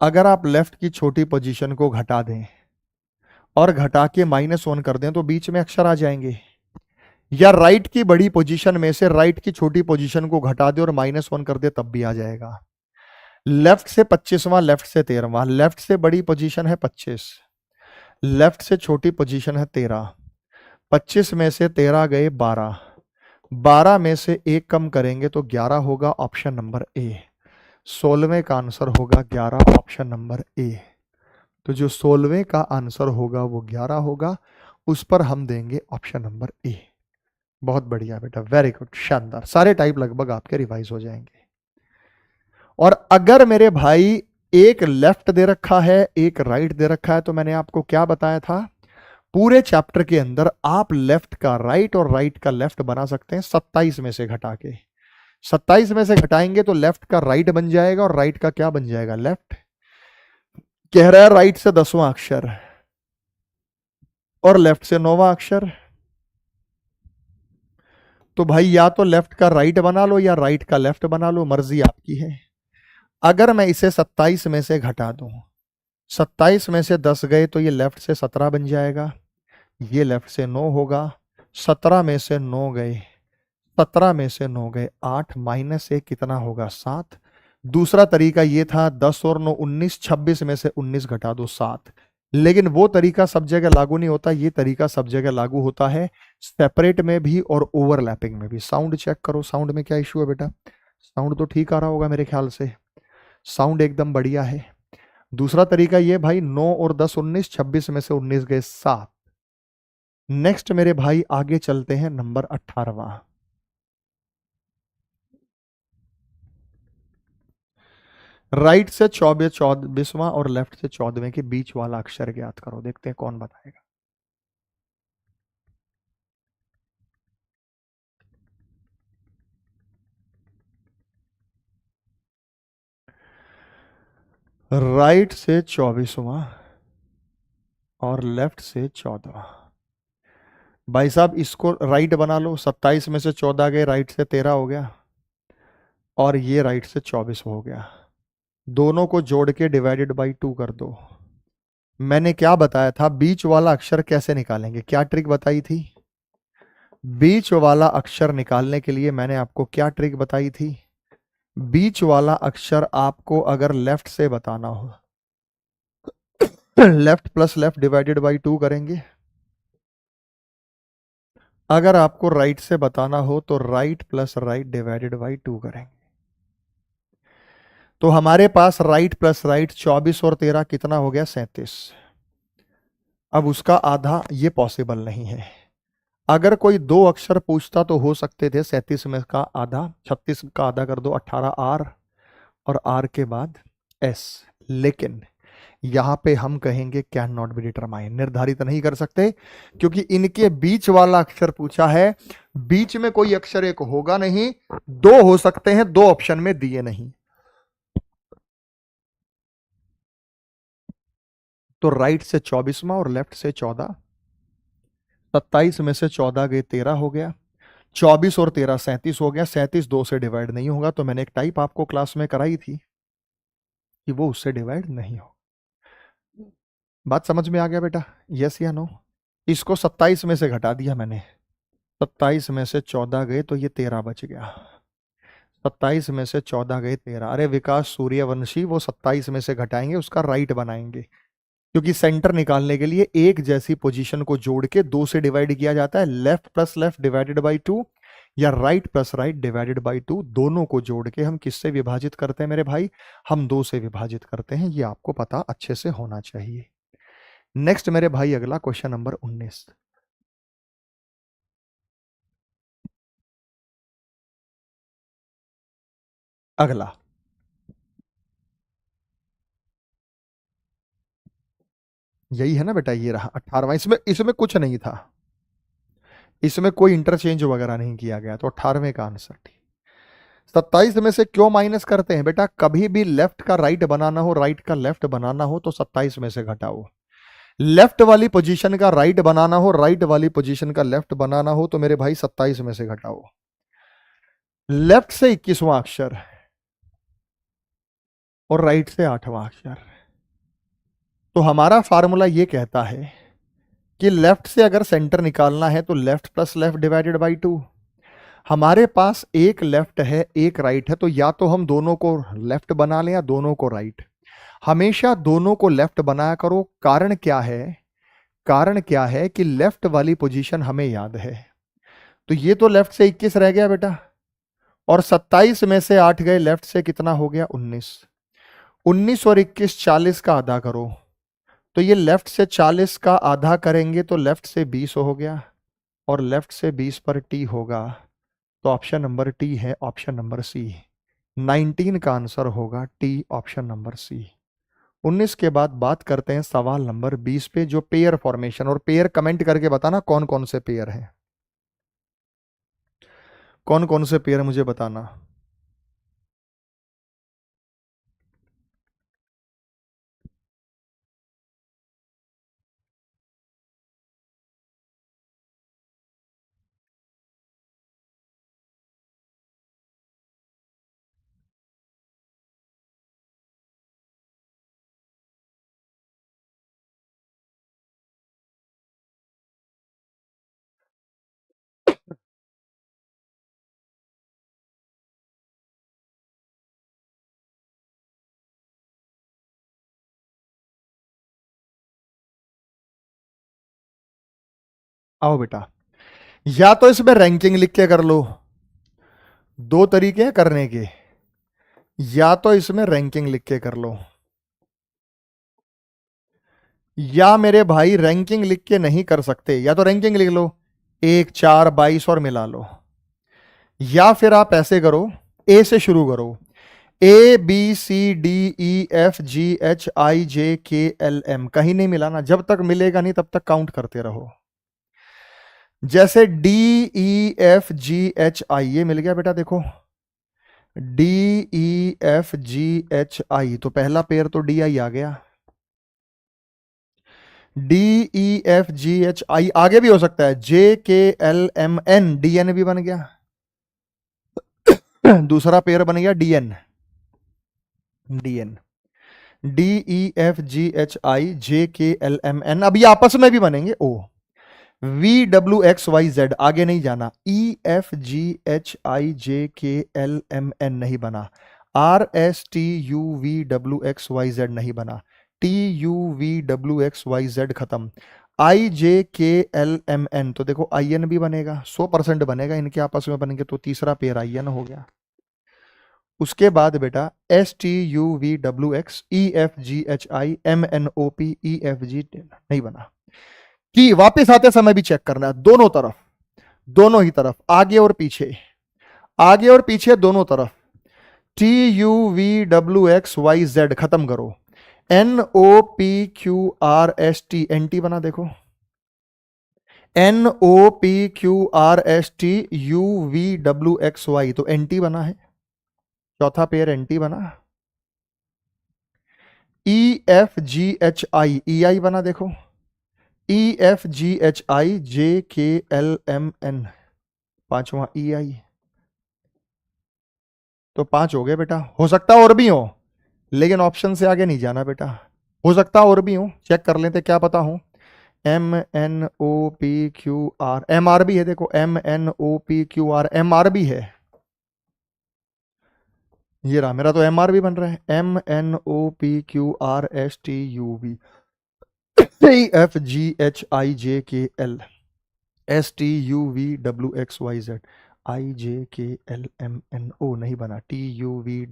अगर आप लेफ्ट की छोटी पोजीशन को घटा दें और घटा के -1 कर दें तो बीच में अक्षर आ जाएंगे, या राइट की बड़ी पोजीशन में से राइट की छोटी पोजीशन को घटा दे और -1 कर दे तब भी आ जाएगा। लेफ्ट से 25वां, लेफ्ट से 13वां, लेफ्ट से बड़ी पोजीशन है 25, लेफ्ट से छोटी पोजीशन है 13, 25 में से 13 गए 12, 12 में से 1 कम करेंगे तो 11 होगा, ऑप्शन नंबर ए। 16वें का आंसर होगा 11, ऑप्शन नंबर ए। तो जो 16वें का आंसर होगा वो 11 होगा, उस पर हम देंगे ऑप्शन नंबर ए। बहुत बढ़िया बेटा, वेरी गुड, शानदार, सारे टाइप लगभग आपके रिवाइज हो जाएंगे। और अगर मेरे भाई एक लेफ्ट दे रखा है एक राइट दे रखा है, तो मैंने आपको क्या बताया था, पूरे चैप्टर के अंदर आप लेफ्ट का राइट और राइट का लेफ्ट बना सकते हैं 27 में से घटा के। 27 में से घटाएंगे तो लेफ्ट का राइट बन जाएगा और राइट का क्या बन जाएगा, लेफ्ट। कह रहा है राइट से 10वां अक्षर और लेफ्ट से 9वां अक्षर, तो भाई या तो लेफ्ट का राइट बना लो या राइट का लेफ्ट बना लो, मर्जी आपकी है। अगर मैं इसे 27 में से घटा दूं, 27 में से 10 गए तो ये लेफ्ट से 17 बन जाएगा, ये लेफ्ट से 9 होगा, 17 में से 9 गए, 17 में से 9 गए 8, -1 कितना होगा 7। दूसरा तरीका ये था 10 और 9 19, 26 में से 19 घटा दो 7, लेकिन वो तरीका सब जगह लागू नहीं होता, ये तरीका सब जगह लागू होता है, सेपरेट में भी और ओवरलैपिंग में भी। साउंड चेक करो, साउंड में क्या इशू है बेटा, साउंड तो ठीक आ रहा होगा मेरे ख्याल से, साउंड एकदम बढ़िया है। दूसरा तरीका ये भाई 9 और 10 19, 26 में से 19 गए 7। नेक्स्ट मेरे भाई आगे चलते हैं, नंबर 18वां। राइट से 24वां और लेफ्ट से 14वें के बीच वाला अक्षर ज्ञात करो, देखते हैं कौन बताएगा। राइट से 24वां और लेफ्ट से 14। भाई साहब इसको राइट बना लो, 27 में से 14 गए, राइट से 13 हो गया, और ये राइट से 24 हो गया। दोनों को जोड़ के डिवाइडेड बाई 2 कर दो। मैंने क्या बताया था, बीच वाला अक्षर कैसे निकालेंगे, क्या ट्रिक बताई थी? बीच वाला अक्षर निकालने के लिए मैंने आपको क्या ट्रिक बताई थी? बीच वाला अक्षर आपको अगर लेफ्ट से बताना हो, left plus left divided by 2 करेंगे। अगर आपको राइट से बताना हो तो right plus right divided by 2 करेंगे। तो हमारे पास राइट प्लस राइट 24 और 13 कितना हो गया, 37। अब उसका आधा, ये पॉसिबल नहीं है। अगर कोई दो अक्षर पूछता तो हो सकते थे 37 में का आधा, 36 का आधा कर दो 18 आर, और आर के बाद एस। लेकिन यहां पे हम कहेंगे कैन नॉट बी डिटरमाइन, निर्धारित नहीं कर सकते, क्योंकि इनके बीच वाला अक्षर पूछा है। बीच में कोई अक्षर एक होगा नहीं, दो हो सकते हैं, दो ऑप्शन में दिए नहीं। तो राइट से 24वां और लेफ्ट से 14। 27 में से 14 गए 13 हो गया, 24 और 13 37 हो गया। 37 2 से डिवाइड नहीं होगा, तो मैंने एक टाइप आपको क्लास में कराई थी कि वो उससे डिवाइड नहीं हो। बात समझ में आ गया बेटा, यस या नो? इसको 27 में से घटा दिया मैंने, 27 में से 14 गए तो ये 13 बच गया। 27 में से 14 गए 13। अरे विकास सूर्यवंशी, वो 27 में से घटाएंगे, उसका राइट बनाएंगे, क्योंकि सेंटर निकालने के लिए एक जैसी पोजीशन को जोड़ के 2 से डिवाइड किया जाता है। Left plus left divided by 2 या right plus right divided by 2, दोनों को जोड़ के हम किससे विभाजित करते हैं मेरे भाई? हम 2 से विभाजित करते हैं। ये आपको पता अच्छे से होना चाहिए। नेक्स्ट मेरे भाई अगला क्वेश्चन नंबर 19। अगला यही है ना बेटा, ये रहा 18वां। इसमें इसमें कुछ नहीं था, इसमें कोई इंटरचेंज वगैरह नहीं किया गया, तो 18वें का आंसर ठीक। 27 में से क्यों माइनस करते हैं बेटा? कभी भी लेफ्ट का राइट बनाना हो, राइट का लेफ्ट बनाना हो, तो 27 में से घटाओ। लेफ्ट वाली पोजीशन का राइट बनाना हो, राइट वाली पोजीशन का लेफ्ट बनाना हो, तो मेरे भाई 27 में से घटाओ। लेफ्ट से 21वां अक्षर और राइट से 8वां अक्षर। तो हमारा फार्मूला ये कहता है कि लेफ्ट से अगर सेंटर निकालना है तो left plus left divided by 2। हमारे पास एक लेफ्ट है एक राइट है, तो या तो हम दोनों को लेफ्ट बना लें या दोनों को राइट। हमेशा दोनों को लेफ्ट बनाया करो। कारण क्या है? कारण क्या है कि लेफ्ट वाली पोजीशन हमें याद है। तो ये तो लेफ्ट से 21 रह गया बेटा, और 27 में से 8 गए, लेफ्ट से कितना हो गया? 19। 19 और 21 40 का आधा करो, तो ये लेफ्ट से 40 का आधा करेंगे तो लेफ्ट से 20 हो गया, और लेफ्ट से 20 पर टी होगा। तो ऑप्शन नंबर टी है, ऑप्शन नंबर सी। 19 का आंसर होगा टी, ऑप्शन नंबर सी। 19 के बाद बात करते हैं सवाल नंबर 20 पे, जो पेयर फॉर्मेशन। और पेयर कमेंट करके बताना कौन कौन से पेयर हैं, कौन कौन से पेयर मुझे बताना। आओ बेटा, या तो इसमें रैंकिंग लिख के कर लो, दो तरीके हैं करने के। या तो इसमें रैंकिंग लिख के कर लो, या मेरे भाई रैंकिंग लिख के नहीं कर सकते, या तो रैंकिंग लिख लो 1 4 22 और मिला लो, या फिर आप ऐसे करो, ए से शुरू करो, A B C D E F G H I J K L M. कहीं नहीं मिलाना, जब तक मिलेगा नहीं तब तक काउंट करते रहो। जैसे D E F G H I, ये मिल गया बेटा, देखो D E F G H I, तो पहला पेयर तो डी आई आ गया। D E F G H I, आगे भी हो सकता है J K L M N, D N भी बन गया, दूसरा पेयर बन गया D N, D N, D E F G H I J K L M N, अब ये आपस में भी बनेंगे O, V W X Y Z, आगे नहीं जाना, ई F G H I J K L M N नहीं बना, R S T U V W X Y Z नहीं बना, T U V W X Y Z खत्म, I J K L M N, तो देखो I N भी बनेगा, 100% बनेगा, इनके आपस में बनेंगे, तो तीसरा पेयर आई एन हो गया। उसके बाद बेटा S T U V W X E F G H I M N O P E F G नहीं बना। कि वापस आते समय भी चेक करना है, दोनों तरफ, दोनों ही तरफ, आगे और पीछे, आगे और पीछे दोनों तरफ, T U V W X Y Z खत्म करो, N O P Q R S T, N T बना देखो, N O P Q R S T U V W X Y, तो एन टी बना है, चौथा पेयर एन टी बना, ई F G H आई, ई आई बना देखो, ई F G H I J K L M N, पांचवा ई आई, तो 5 हो गए बेटा, हो सकता और भी हो, लेकिन ऑप्शन से आगे नहीं जाना बेटा, हो सकता और भी हो, चेक कर लेते क्या पता हो, M N O P Q R, M R भी है देखो, M N O P Q R, M R भी है, ये रहा मेरा, तो एम आर भी बन रहा है, M N O P Q R S T U V F G H I J K L S T U V W X Y Z, I J K L M N O नहीं बना, T U V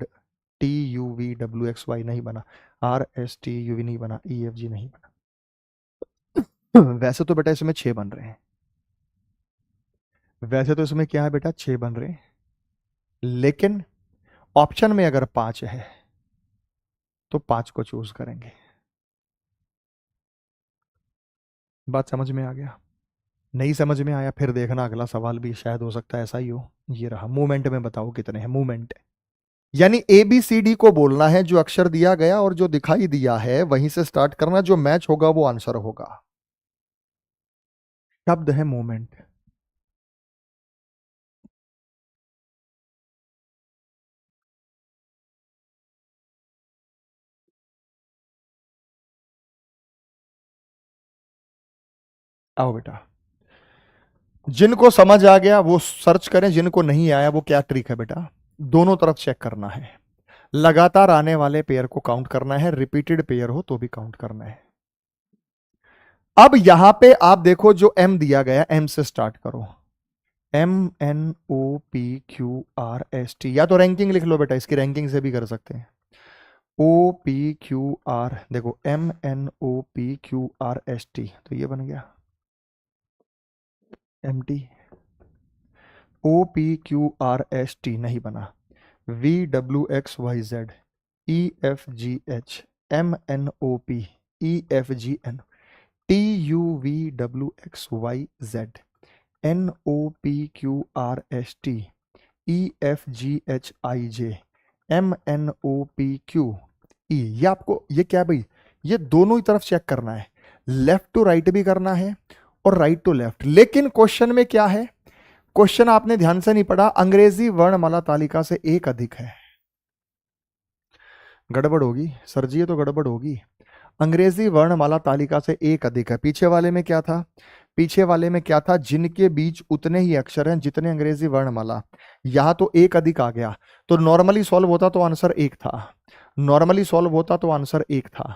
W X Y नहीं बना, R S T U V नहीं बना, ई F G नहीं बना। वैसे तो बेटा इसमें 6 बन रहे हैं, वैसे तो इसमें क्या है बेटा 6 बन रहे हैं, लेकिन ऑप्शन में अगर 5 है तो 5 को चूज करेंगे। बात समझ में आ गया? नहीं समझ में आया फिर देखना अगला सवाल भी शायद हो सकता है ऐसा ही हो। ये रहा, मूवमेंट में बताओ कितने हैं मूवमेंट, यानी ए बी सी डी को बोलना है, जो अक्षर दिया गया और जो दिखाई दिया है वहीं से स्टार्ट करना, जो मैच होगा वो आंसर होगा। शब्द है मूवमेंट। आओ बेटा, जिनको समझ आ गया वो सर्च करें, जिनको नहीं आया वो क्या ट्रिक है बेटा, दोनों तरफ चेक करना है, लगातार आने वाले पेयर को काउंट करना है, रिपीटेड पेयर हो तो भी काउंट करना है। अब यहां पे आप देखो जो एम दिया गया, एम से स्टार्ट करो, M N O P Q R S T, या तो रैंकिंग लिख लो बेटा, इसकी रैंकिंग से भी कर सकते हैं, ओ पी क्यू आर, देखो M N O P Q R S T, तो ये बन गया M T, O P Q R S T नहीं बना, V W X Y Z E F G H M N O P E F G N T U V W X Y Z N O P Q R S T E F G H I J M N O P Q E, ये आपको ये क्या है भाई, ये दोनों ही तरफ check करना है, लेफ्ट टू राइट भी करना है और राइट टू लेफ्ट। लेकिन क्वेश्चन में क्या है, क्वेश्चन आपने ध्यान से नहीं पढ़ा, अंग्रेजी वर्णमाला तालिका से एक अधिक है, गड़बड़ होगी सर जी, ये तो गड़बड़ होगी, अंग्रेजी वर्णमाला तालिका से एक अधिक है। पीछे वाले में क्या था, पीछे वाले में क्या था, जिनके बीच उतने ही अक्षर हैं जितने अंग्रेजी वर्णमाला, यहां तो एक अधिक आ गया, तो नॉर्मली सॉल्व होता तो आंसर एक था, नॉर्मली सॉल्व होता तो आंसर एक था,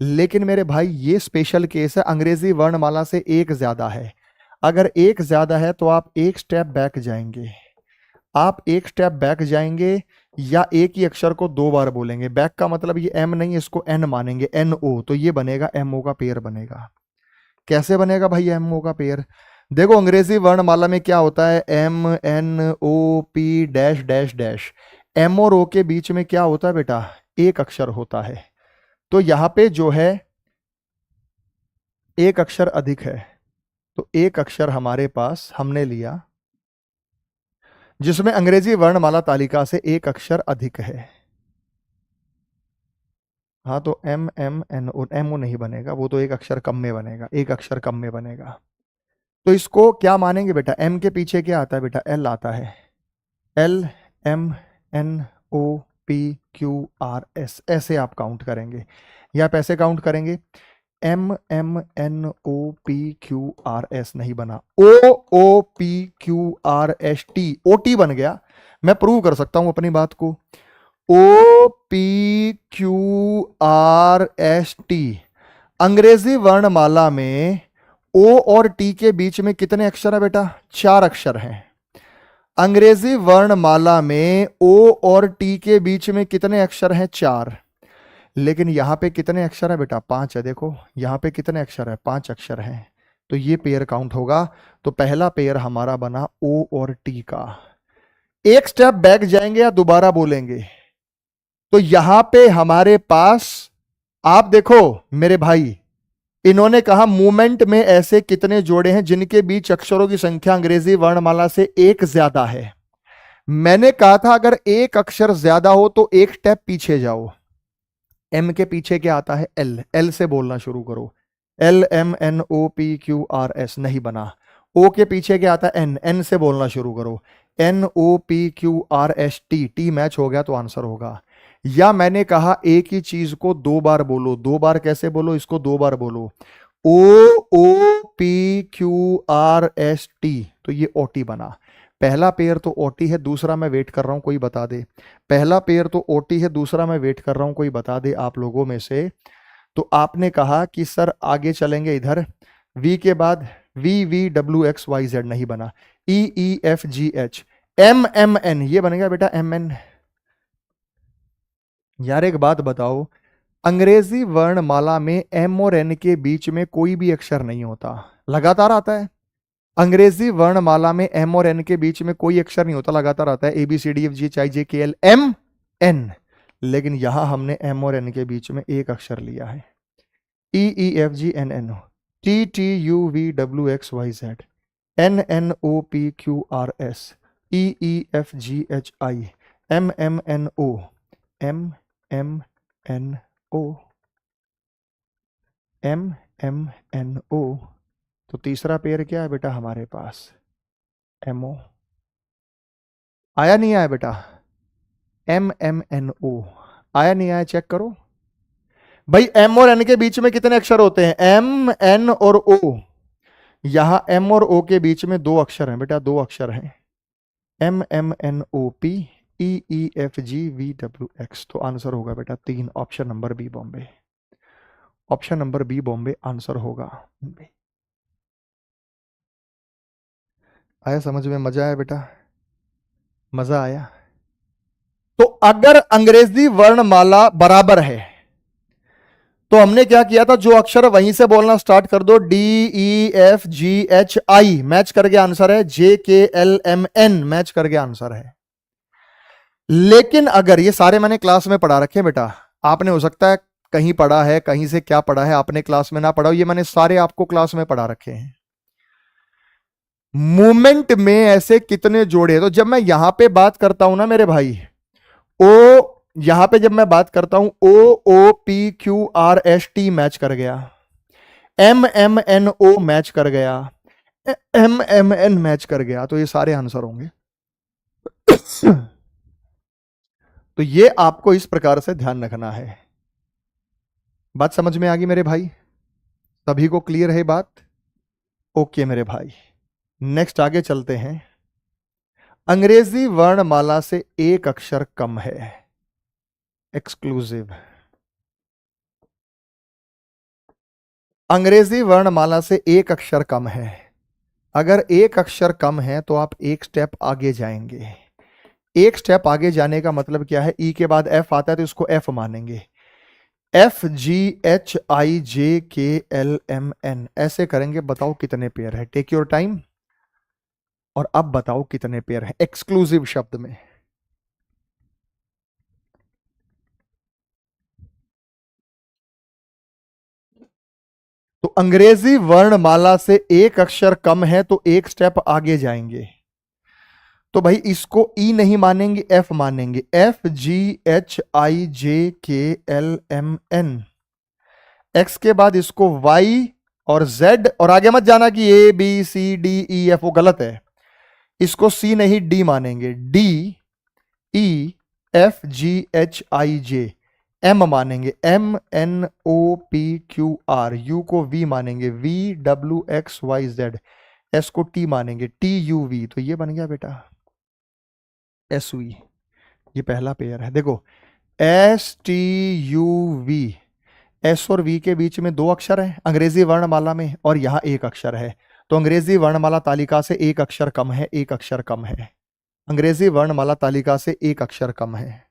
लेकिन मेरे भाई ये स्पेशल केस है, अंग्रेजी वर्णमाला से एक ज्यादा है, अगर एक ज्यादा है तो आप एक स्टेप बैक जाएंगे, आप एक स्टेप बैक जाएंगे या एक ही अक्षर को 2 बार बोलेंगे, बैक का मतलब ये एम नहीं, इसको एन मानेंगे, एन ओ, तो ये बनेगा एम ओ का पेयर बनेगा। कैसे बनेगा भाई एम ओ का पेयर, देखो अंग्रेजी वर्णमाला में क्या होता है, M N O P dash dash dash, M और ओ के बीच में क्या होता है बेटा, एक अक्षर होता है, तो यहां पे जो है एक अक्षर अधिक है, तो एक अक्षर हमारे पास हमने लिया जिसमें अंग्रेजी वर्णमाला तालिका से एक अक्षर अधिक है। हाँ तो M M N O, M O नहीं बनेगा, वो तो एक अक्षर कम में बनेगा, एक अक्षर कम में बनेगा। तो इसको क्या मानेंगे बेटा, एम के पीछे क्या आता है बेटा, एल आता है। L M N O P Q R S, ऐसे आप काउंट करेंगे, या आप ऐसे काउंट करेंगे, M M N O P Q R S नहीं बना, O O P Q R S T, O T बन गया। मैं प्रूव कर सकता हूं अपनी बात को, O P Q R S T. अंग्रेजी वर्णमाला में ओ और टी के बीच में कितने अक्षर है बेटा, 4 अक्षर हैं। अंग्रेजी वर्णमाला में ओ और टी के बीच में कितने अक्षर हैं, 4। लेकिन यहां पे कितने अक्षर है बेटा, 5 है। देखो यहां पे कितने अक्षर है, 5 अक्षर हैं। तो ये पेयर काउंट होगा। तो पहला पेयर हमारा बना ओ और टी का। एक स्टेप बैक जाएंगे या दोबारा बोलेंगे, तो यहां पे हमारे पास आप देखो मेरे भाई, इन्होंने कहा मूवमेंट में ऐसे कितने जोड़े हैं जिनके बीच अक्षरों की संख्या अंग्रेजी वर्णमाला से एक ज्यादा है। मैंने कहा था अगर एक अक्षर ज्यादा हो तो एक स्टेप पीछे जाओ। एम के पीछे क्या आता है, एल, एल से बोलना शुरू करो। L M N O P Q R S नहीं बना। ओ के पीछे क्या आता है, एन, एन से बोलना शुरू करो। N O P Q R S T, T match हो गया तो आंसर होगा। या मैंने कहा एक ही चीज को 2 बार बोलो, 2 बार कैसे बोलो, इसको 2 बार बोलो, O O P Q R S T, तो ये ओ टी बना। पहला पेयर तो ओटी है, दूसरा मैं वेट कर रहा हूं कोई बता दे। पहला पेयर तो ओटी है, दूसरा मैं वेट कर रहा हूं कोई बता दे आप लोगों में से। तो आपने कहा कि सर आगे चलेंगे इधर, वी के बाद V V W X Y Z नहीं बना, E E F G H M M N ये बनेगा बेटा, एम एन। यार एक बात बताओ, अंग्रेजी वर्णमाला में एम और एन के बीच में कोई भी अक्षर नहीं होता, लगातार आता है। अंग्रेजी वर्णमाला में एम और एन के बीच में कोई अक्षर नहीं होता, लगातार आता है, A B C D F G H I J K L M N. लेकिन यहां हमने एम और एन के बीच में एक अक्षर लिया है, E E F G N N O, T T U V W X Y Z, N N O P Q R S, E E F G H I, M M N O, M M N O, M M N O. तो तीसरा pair क्या है बेटा हमारे पास, ammo. आया नहीं आया बेटा, एम एम एन ओ आया नहीं आया, चेक करो भाई। एम और एन के बीच में कितने अक्षर होते हैं, एम एन और ओ। यहां एम और ओ के बीच में 2 अक्षर हैं बेटा, 2 अक्षर हैं, M M N O P, E E F G V W X. तो आंसर होगा बेटा 3, option number B Bombay. Option number B Bombay answer होगा। आया समझ में, मजा आया बेटा, मजा आया। तो अगर अंग्रेजी वर्णमाला बराबर है तो हमने क्या किया था, जो अक्षर वहीं से बोलना स्टार्ट कर दो, D E F G H आई मैच करके आंसर है, J K L M N match करके आंसर है। लेकिन अगर ये सारे मैंने क्लास में पढ़ा रखे हैं बेटा, आपने हो सकता है कहीं पढ़ा है, कहीं से क्या पढ़ा है आपने क्लास में ना पढ़ा हो, ये मैंने सारे आपको क्लास में पढ़ा रखे हैं। मूवमेंट में ऐसे कितने जोड़े हैं, तो जब मैं यहां पे बात करता हूं ना मेरे भाई, ओ, यहां पे जब मैं बात करता हूं O O P Q R S T match कर गया, M M N O match कर गया, एम एम एन मैच कर गया, तो ये सारे आंसर होंगे। तो ये आपको इस प्रकार से ध्यान रखना है। बात समझ में आ गई मेरे भाई, सभी को क्लियर है बात? ओके मेरे भाई, नेक्स्ट आगे चलते हैं। अंग्रेजी वर्णमाला से एक अक्षर कम है, एक्सक्लूसिव। अंग्रेजी वर्णमाला से एक अक्षर कम है। अगर एक अक्षर कम है तो आप एक स्टेप आगे जाएंगे। एक स्टेप आगे जाने का मतलब क्या है, ई के बाद एफ आता है तो इसको एफ मानेंगे, F G H I J K L M N ऐसे करेंगे। बताओ कितने पेयर है, टेक योर टाइम, और अब बताओ कितने पेयर है एक्सक्लूसिव शब्द में। तो अंग्रेजी वर्णमाला से एक अक्षर कम है तो एक स्टेप आगे जाएंगे। तो भाई इसको ई नहीं मानेंगे, एफ मानेंगे। F G H I J K L M N. X के बाद इसको वाई और जेड, और आगे मत जाना कि A B C D E F, वो गलत है। इसको सी नहीं डी मानेंगे। D E F G H I J. M मानेंगे, M N O P Q R. U को वी मानेंगे, V W X Y Z. S को टी मानेंगे, टी यू वी। तो ये बन गया बेटा एस वी। ये पहला पेयर है। देखो S T U V, S और वी के बीच में 2 अक्षर है अंग्रेजी वर्णमाला में, और यहां 1 अक्षर है। तो अंग्रेजी वर्णमाला तालिका से 1 अक्षर कम है, 1 अक्षर कम है। अंग्रेजी वर्णमाला तालिका से 1 अक्षर कम है।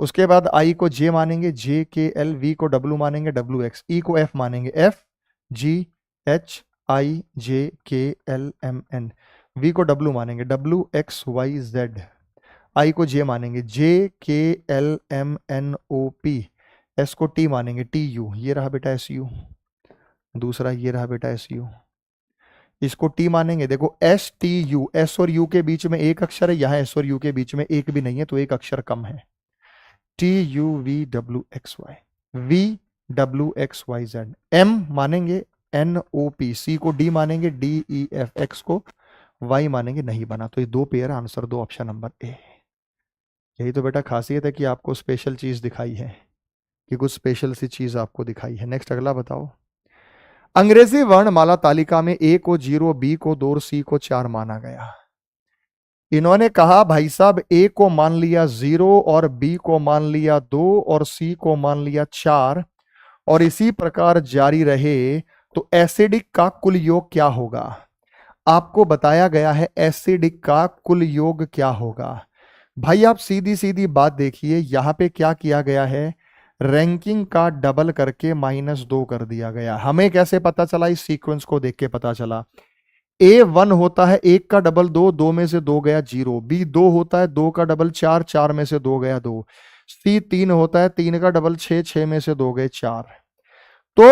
उसके बाद आई को जे मानेंगे, जे के एल। वी को डब्ल्यू मानेंगे, डब्ल्यू एक्स। ई को एफ मानेंगे, F G H I J K L M N. V को डब्ल्यू मानेंगे, W X Y Z. I को जे मानेंगे, J K L M N O P. S को T मानेंगे, T U. ये रहा बेटा एस यू। दूसरा ये रहा बेटा एस यू। इसको टी मानेंगे। देखो एस टी यू, एस और यू के बीच में 1 अक्षर है, यहां एस और यू के बीच में 1 भी नहीं है, तो 1 अक्षर कम है। T U V W X Y, V W X Y Z. M मानेंगे, एन ओ पी। सी को डी मानेंगे, डी ई एफ। एक्स को वाई मानेंगे। नहीं बना, तो ये 2 pair. Answer 2 option number A. यही तो बेटा खासियत है कि आपको स्पेशल चीज दिखाई है, कि कुछ स्पेशल सी चीज आपको दिखाई है। नेक्स्ट अगला बताओ। अंग्रेजी वर्णमाला तालिका में ए को 0, बी को 2 और सी को 4 माना गया। इन्होंने कहा भाई साहब ए को मान लिया 0 और बी को मान लिया 2 और सी को मान लिया 4, और इसी प्रकार जारी रहे तो एसिडिक का कुल योग क्या होगा। आपको बताया गया है एसिडिक का कुल योग क्या होगा। भाई आप सीधी सीधी बात देखिए, यहां पे क्या किया गया है, रैंकिंग का डबल करके -2 कर दिया गया। हमें कैसे पता चला, इस सीक्वेंस को देख के पता चला। A1 होता है 1 का डबल 2, 2 में से 2 गया 0। B2 होता है 2 का डबल 4, 4 में से 2 गया 2। C3 होता है 3 का डबल 6, 6 में से 2 गए 4। तो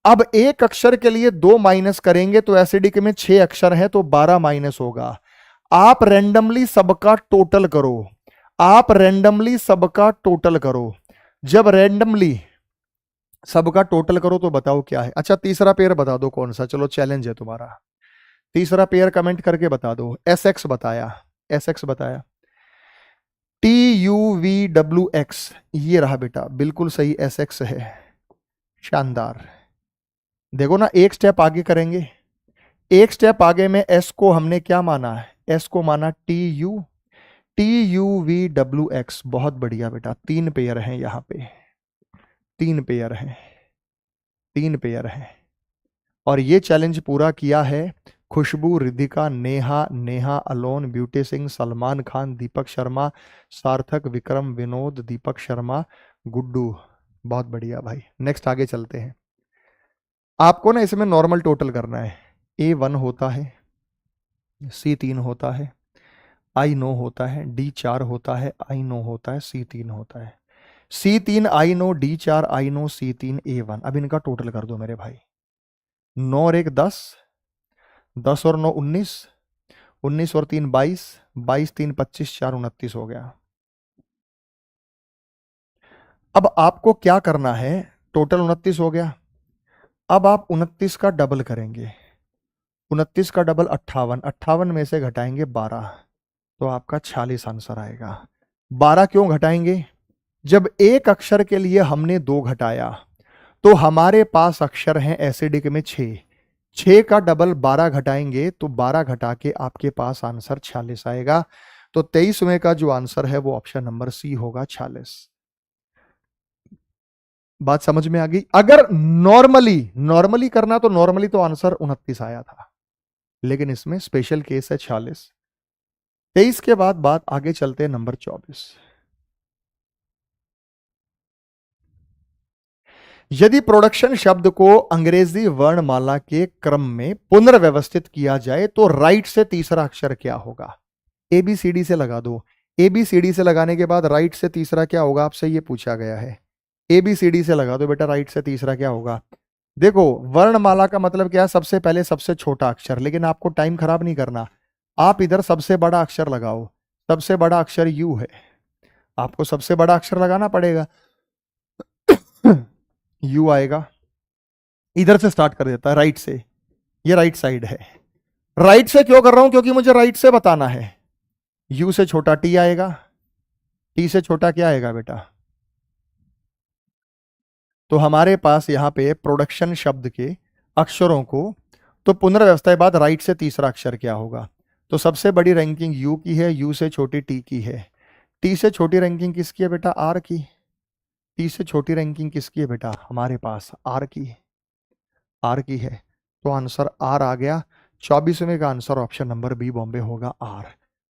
अब एक अक्षर के लिए 2 माइनस करेंगे तो एसिडिक में 6 अक्षर है तो 12 माइनस होगा। आप रैंडमली सबका टोटल करो, आप रैंडमली सबका टोटल करो। जब रैंडमली सबका टोटल करो तो बताओ क्या है। अच्छा तीसरा पेयर बता दो कौन सा, चलो चैलेंज है तुम्हारा। तीसरा पेयर कमेंट करके बता दो। एस एक्स बताया, एस एक्स बताया। T U V W x, ये रहा बेटा बिल्कुल सही, एस एक्स है। शानदार। देखो ना, एक स्टेप आगे करेंगे, एक स्टेप आगे में एस को हमने क्या माना है, एस को माना T U V W x. बहुत बढ़िया बेटा, 3 पेयर हैं यहां पे, 3 पेयर हैं, 3 पेयर हैं। और ये चैलेंज पूरा किया है खुशबू, रिधिका, नेहा, नेहा अलोन, ब्यूटी सिंह, सलमान खान, दीपक शर्मा, सार्थक, विक्रम, विनोद, दीपक शर्मा, गुड्डू। बहुत बढ़िया भाई। नेक्स्ट आगे चलते हैं। आपको ना इसमें नॉर्मल टोटल करना है। A1 होता है, C3 होता है, I9 होता है, D4 होता है, I9 होता है, C3 होता है। C3 I9, D4 I9, C3 A1। अब इनका टोटल कर दो मेरे भाई। 9 और 1 10, 10 और 9 19, 19 और 3 22, 22 3 25, 4 29 हो गया। अब आपको क्या करना है, टोटल 29 हो गया। अब आप 29 का डबल करेंगे, 29 का डबल 58, 58 में से घटाएंगे 12, तो आपका 46 आंसर आएगा। 12 क्यों घटाएंगे, जब एक अक्षर के लिए हमने 2 घटाया तो हमारे पास अक्षर हैं एसिडिक में 6, 6 का डबल 12 घटाएंगे तो 12 घटा के आपके पास आंसर 46 आएगा। तो 23वें का जो आंसर है वो ऑप्शन नंबर सी होगा, 46। बात समझ में आ गई। अगर नॉर्मली करना तो नॉर्मली तो आंसर 29 आया था, लेकिन इसमें स्पेशल केस है 46। 23 के बाद बात आगे चलते हैं नंबर 24। यदि प्रोडक्शन शब्द को अंग्रेजी वर्णमाला के क्रम में पुनर्व्यवस्थित किया जाए तो राइट से तीसरा अक्षर क्या होगा। ABCD से लगा दो। ABCD से लगाने के बाद राइट से तीसरा क्या होगा, आपसे ये पूछा गया है। ABCD से लगा दो बेटा, राइट से तीसरा क्या होगा। देखो वर्णमाला का मतलब क्या है, सबसे पहले सबसे छोटा अक्षर, लेकिन आपको टाइम खराब नहीं करना। आप इधर सबसे बड़ा अक्षर लगाओ, सबसे बड़ा अक्षर यू है, आपको सबसे बड़ा अक्षर लगाना पड़ेगा। यू आएगा, इधर से स्टार्ट कर देता है, राइट से, ये राइट साइड है। राइट से क्यों कर रहा हूं? क्योंकि मुझे राइट से बताना है। यू से छोटा टी आएगा, टी से छोटा क्या आएगा बेटा? तो हमारे पास यहां पे प्रोडक्शन शब्द के अक्षरों को, तो पुनर्व्यवस्था के बाद राइट से तीसरा अक्षर क्या होगा? तो सबसे बड़ी रैंकिंग यू की है, यू से छोटी टी की है। टी से छोटी रैंकिंग किसकी है बेटा? आर की। टी से छोटी रैंकिंग किसकी है बेटा? हमारे पास आर की, आर की है। तो आंसर आर आ गया। 24वें का answer option number B Bombay होगा, आर।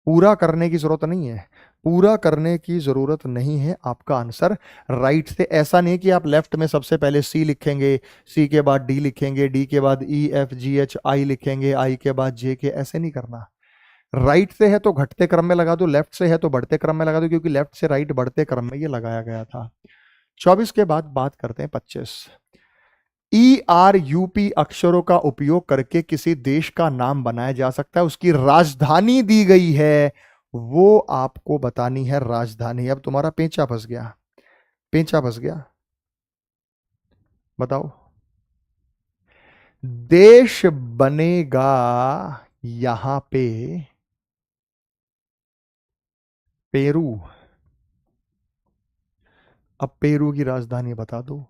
पूरा करने की जरूरत नहीं है, पूरा करने की जरूरत नहीं है, आपका आंसर राइट से। ऐसा नहीं कि आप लेफ्ट में सबसे पहले सी लिखेंगे, सी के बाद डी लिखेंगे, डी के बाद ई एफ जी एच आई लिखेंगे, आई के बाद जे के, ऐसे नहीं करना। राइट से है तो घटते क्रम में लगा दो, लेफ्ट से है तो बढ़ते क्रम में लगा दो, क्योंकि लेफ्ट से राइट बढ़ते क्रम में ये लगाया गया था। 24 के बाद बात करते हैं 25। ई आर यूपी अक्षरों का उपयोग करके किसी देश का नाम बनाया जा सकता है, उसकी राजधानी दी गई है, वो आपको बतानी है राजधानी। अब तुम्हारा पेंचा फंस गया, पेंचा फंस गया, बताओ। देश बनेगा यहां पे पेरू। अब पेरू की राजधानी बता दो।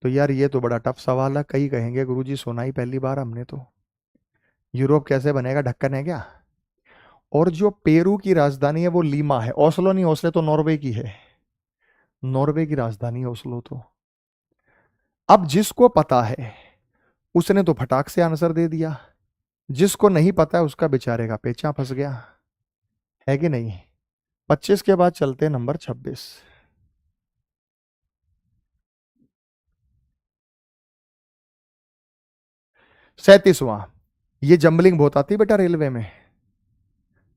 तो यार ये तो बड़ा टफ सवाल है। कई कहेंगे गुरुजी सुना ही पहली बार हमने तो, यूरोप कैसे बनेगा, ढक्कन है क्या? और जो पेरू की राजधानी है वो लीमा है, ओस्लो नहीं, ओस्लो तो नॉर्वे की है, नॉर्वे की राजधानी है ओस्लो तो। अब जिसको पता है उसने तो फटाक से आंसर दे दिया, जिसको नहीं पता है उसका बेचारे का पेचा फंस गया, है कि नहीं? 25 के बाद चलते हैं नंबर 26। 37वां। ये जंबलिंग बहुत आती है बेटा रेलवे में,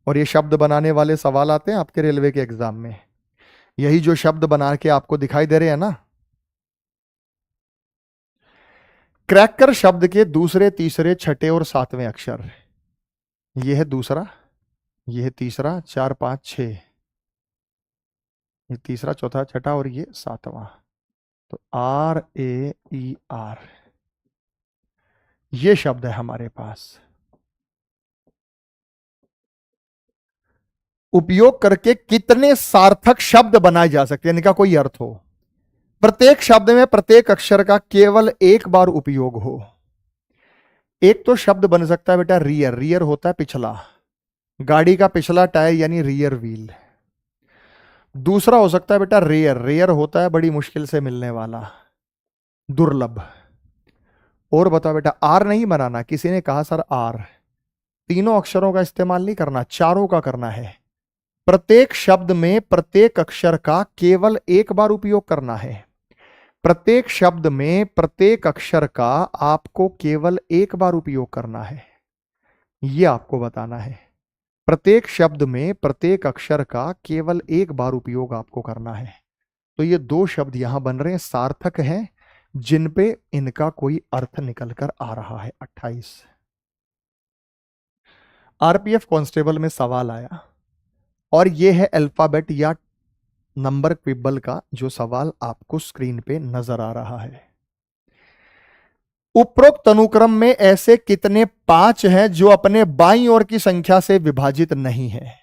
और ये शब्द बनाने वाले सवाल आते हैं आपके रेलवे के एग्जाम में। यही जो शब्द बना के आपको दिखाई दे रहे हैं ना, क्रैकर शब्द के दूसरे, तीसरे, छठे और सातवें अक्षर। यह है दूसरा, यह है तीसरा, 4, 5, 6, ये तीसरा, चौथा, छठा और ये सातवां। तो आर ए ई आर, ये शब्द है हमारे पास। उपयोग करके कितने सार्थक शब्द बनाए जा सकते हैं, इनका कोई अर्थ हो। प्रत्येक शब्द में प्रत्येक अक्षर का केवल एक बार उपयोग हो। एक तो शब्द बन सकता है बेटा रियर, रियर होता है पिछला, गाड़ी का पिछला टायर यानी रियर व्हील। दूसरा हो सकता है बेटा रेयर, रेयर होता है बड़ी मुश्किल से मिलने वाला, दुर्लभ। और बताओ बेटा, आर नहीं बनाना, किसी ने कहा सर आर, तीनों अक्षरों का इस्तेमाल नहीं करना, चारों का करना है। प्रत्येक शब्द में प्रत्येक अक्षर का केवल एक बार उपयोग करना है। प्रत्येक शब्द में प्रत्येक अक्षर का आपको केवल एक बार उपयोग करना है, यह आपको बताना है। प्रत्येक शब्द में प्रत्येक अक्षर का केवल एक बार उपयोग आपको करना है। तो ये दो शब्द यहां बन रहे हैं, सार्थक हैं, जिन पे इनका कोई अर्थ निकल कर आ रहा है। 28। आरपीएफ कांस्टेबल में सवाल आया, और यह है अल्फाबेट या नंबर क्विबल का जो सवाल आपको स्क्रीन पे नजर आ रहा है। उपरोक्त अनुक्रम में ऐसे कितने 5 हैं जो अपने बाईं ओर की संख्या से विभाजित नहीं है?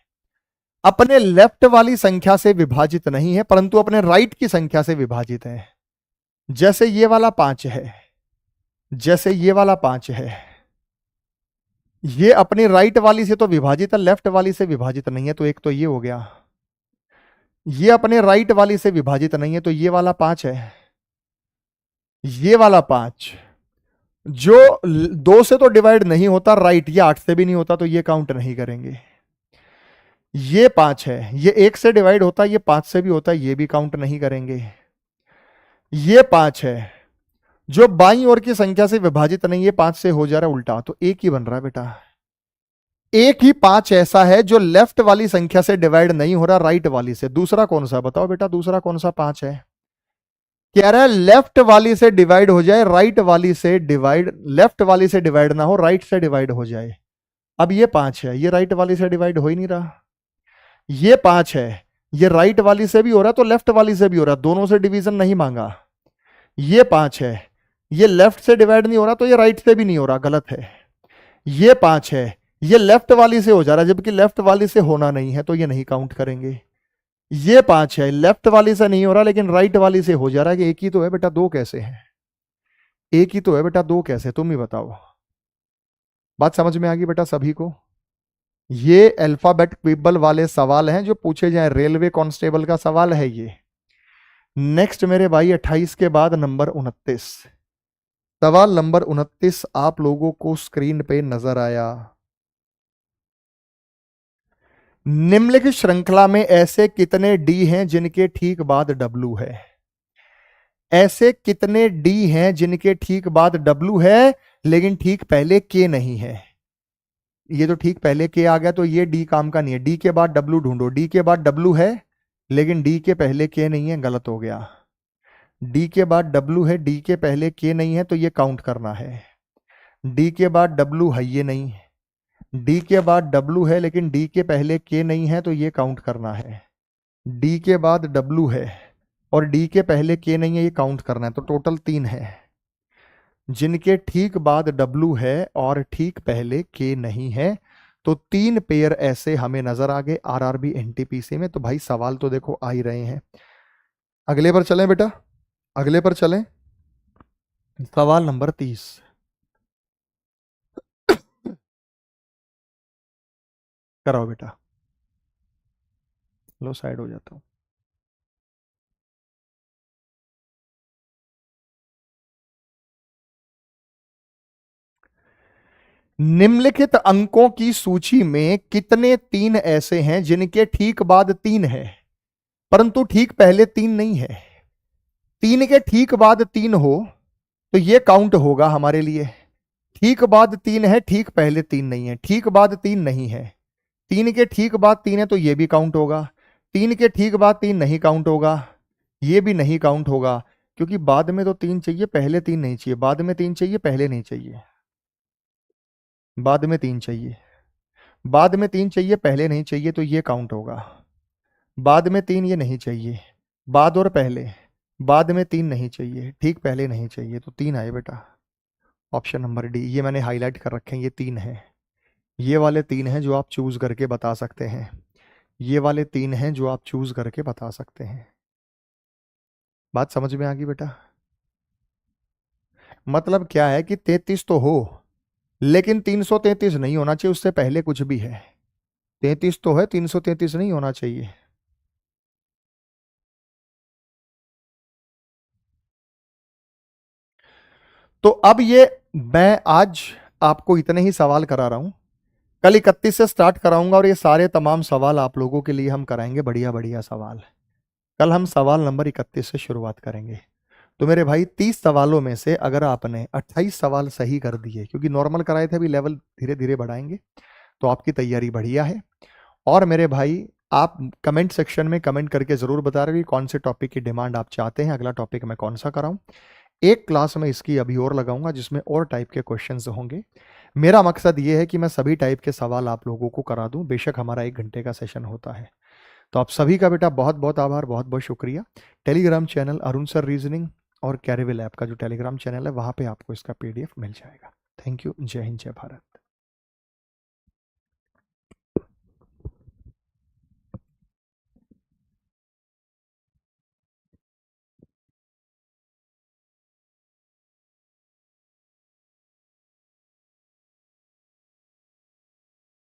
अपने लेफ्ट वाली संख्या से विभाजित नहीं है, परंतु अपने राइट की संख्या से विभाजित है। जैसे ये वाला 5 है, जैसे ये वाला 5 है, ये अपनी राइट वाली से तो विभाजित है, लेफ्ट वाली से विभाजित नहीं है, तो एक तो ये हो गया। ये अपने राइट वाली से विभाजित नहीं है, तो ये वाला 5 है। ये वाला 5 जो 2 से तो डिवाइड नहीं होता राइट, ये 8 से भी नहीं होता, तो ये काउंट नहीं करेंगे। ये 5 है, ये 1 से डिवाइड होता है, ये 5 से भी होता है, ये भी काउंट नहीं करेंगे। ये 5 है जो बाईं ओर की संख्या से विभाजित नहीं है, 5 से हो जा रहा है उल्टा, तो एक ही बन रहा है बेटा। एक ही 5 ऐसा है जो लेफ्ट वाली संख्या से डिवाइड नहीं हो रहा राइट वाली से। दूसरा कौन सा बताओ बेटा, दूसरा कौन सा 5 है? कह रहा है लेफ्ट वाली से डिवाइड हो जाए, राइट वाली से डिवाइड, लेफ्ट वाली से डिवाइड ना हो, राइट से डिवाइड हो जाए। अब ये 5 है, ये राइट वाली से डिवाइड हो ही नहीं रहा। ये 5 है, ये राइट वाली से भी हो रहा तो लेफ्ट वाली से भी हो रहा, दोनों से डिवीजन नहीं मांगा। ये 5 है, ये लेफ्ट से डिवाइड नहीं हो रहा तो ये राइट से भी नहीं हो रहा, गलत है। ये 5 है, ये लेफ्ट वाली से हो जा रहा है जबकि लेफ्ट वाली से होना नहीं है तो ये नहीं काउंट करेंगे। ये 5 है, लेफ्ट वाली से नहीं हो रहा लेकिन राइट वाली से हो जा रहा है कि एक ही तो है बेटा, दो कैसे हैं? एक ही तो है बेटा, दो कैसे? तुम ही बताओ। बात समझ में आ गई बेटा सभी को? ये अल्फाबेट क्विबल वाले सवाल हैं जो पूछे जाए, रेलवे कांस्टेबल का सवाल है ये। नेक्स्ट मेरे भाई 28 के बाद नंबर 29, सवाल नंबर 29 आप लोगों को स्क्रीन पे नजर आया। निम्नलिखित श्रृंखला में ऐसे कितने डी हैं जिनके ठीक बाद डब्लू है? ऐसे कितने डी हैं जिनके ठीक बाद डब्लू है लेकिन ठीक पहले के नहीं है? ये तो ठीक पहले के आ गया तो ये डी काम का नहीं है। डी के बाद डब्लू ढूंढो, डी के बाद डब्लू है लेकिन डी के पहले के नहीं है, गलत हो गया। डी के बाद डब्लू है, डी के पहले के नहीं है तो ये काउंट करना है। डी के बाद डब्लू है ये नहीं, डी के बाद डब्लू है लेकिन डी के पहले के नहीं है तो ये काउंट करना है। डी के बाद डब्लू है और डी के पहले के नहीं है, ये काउंट करना है। तो टोटल 3 है जिनके ठीक बाद डब्लू है और ठीक पहले के नहीं है। तो 3 पेयर ऐसे हमें नजर आ गए आरआरबी एनटीपीसी में। तो भाई सवाल तो देखो आ ही रहे हैं। अगले पर चलें बेटा, अगले पर चलें। सवाल नंबर 30, कराओ बेटा। लो साइड हो जाता हूं। निम्नलिखित अंकों की सूची में कितने 3 ऐसे हैं जिनके ठीक बाद 3 है परंतु ठीक पहले 3 नहीं है? 3 के ठीक बाद 3 हो तो ये काउंट होगा हमारे लिए। ठीक बाद 3 है, ठीक पहले 3 नहीं है। ठीक बाद 3 नहीं है, 3 के ठीक बाद 3 है तो ये भी काउंट होगा। 3 के ठीक बाद 3 नहीं काउंट होगा, ये भी नहीं काउंट होगा क्योंकि बाद में तो 3 चाहिए, पहले 3 नहीं चाहिए। बाद में 3 चाहिए, पहले नहीं चाहिए। बाद में 3 चाहिए, बाद में 3 चाहिए, पहले नहीं चाहिए तो ये काउंट होगा। बाद में 3 ये नहीं चाहिए, बाद और पहले, बाद में 3 नहीं चाहिए, ठीक पहले नहीं चाहिए तो 3 आए बेटा। ऑप्शन नंबर डी, ये मैंने हाईलाइट कर रखे हैं, ये 3 है। ये वाले 3 हैं जो आप चूज करके बता सकते हैं। ये वाले 3 हैं जो आप चूज करके बता सकते हैं। बात समझ में आ गई बेटा? मतलब क्या है कि 33 तो हो लेकिन 333 नहीं होना चाहिए, उससे पहले कुछ भी है। 33 तो है, 333 नहीं होना चाहिए। तो अब ये मैं आज आपको इतने ही सवाल करा रहा हूं, कल 31 से स्टार्ट कराऊंगा और ये सारे तमाम सवाल आप लोगों के लिए हम कराएंगे, बढ़िया बढ़िया सवाल। कल हम सवाल नंबर 31 से शुरुआत करेंगे। तो मेरे भाई 30 सवालों में से अगर आपने 28 सवाल सही कर दिए, क्योंकि नॉर्मल कराए थे, अभी लेवल धीरे धीरे बढ़ाएंगे, तो आपकी तैयारी बढ़िया है। और मेरे भाई आप कमेंट सेक्शन में कमेंट करके ज़रूर बता रहे कि कौन से टॉपिक की डिमांड आप चाहते हैं, अगला टॉपिक मैं कौन सा कराऊं। एक क्लास में इसकी अभी और लगाऊंगा जिसमें और टाइप के क्वेश्चंस होंगे। मेरा मकसद ये है कि मैं सभी टाइप के सवाल आप लोगों को करा दूं, बेशक हमारा 1 घंटे का सेशन होता है। तो आप सभी का बेटा बहुत बहुत आभार, बहुत बहुत शुक्रिया। Telegram channel Arun sir reasoning और कैरिविल ऐप का जो टेलीग्राम चैनल है वहाँ पे आपको इसका PDF मिल जाएगा। Thank you. जय हिंद, जय भारत।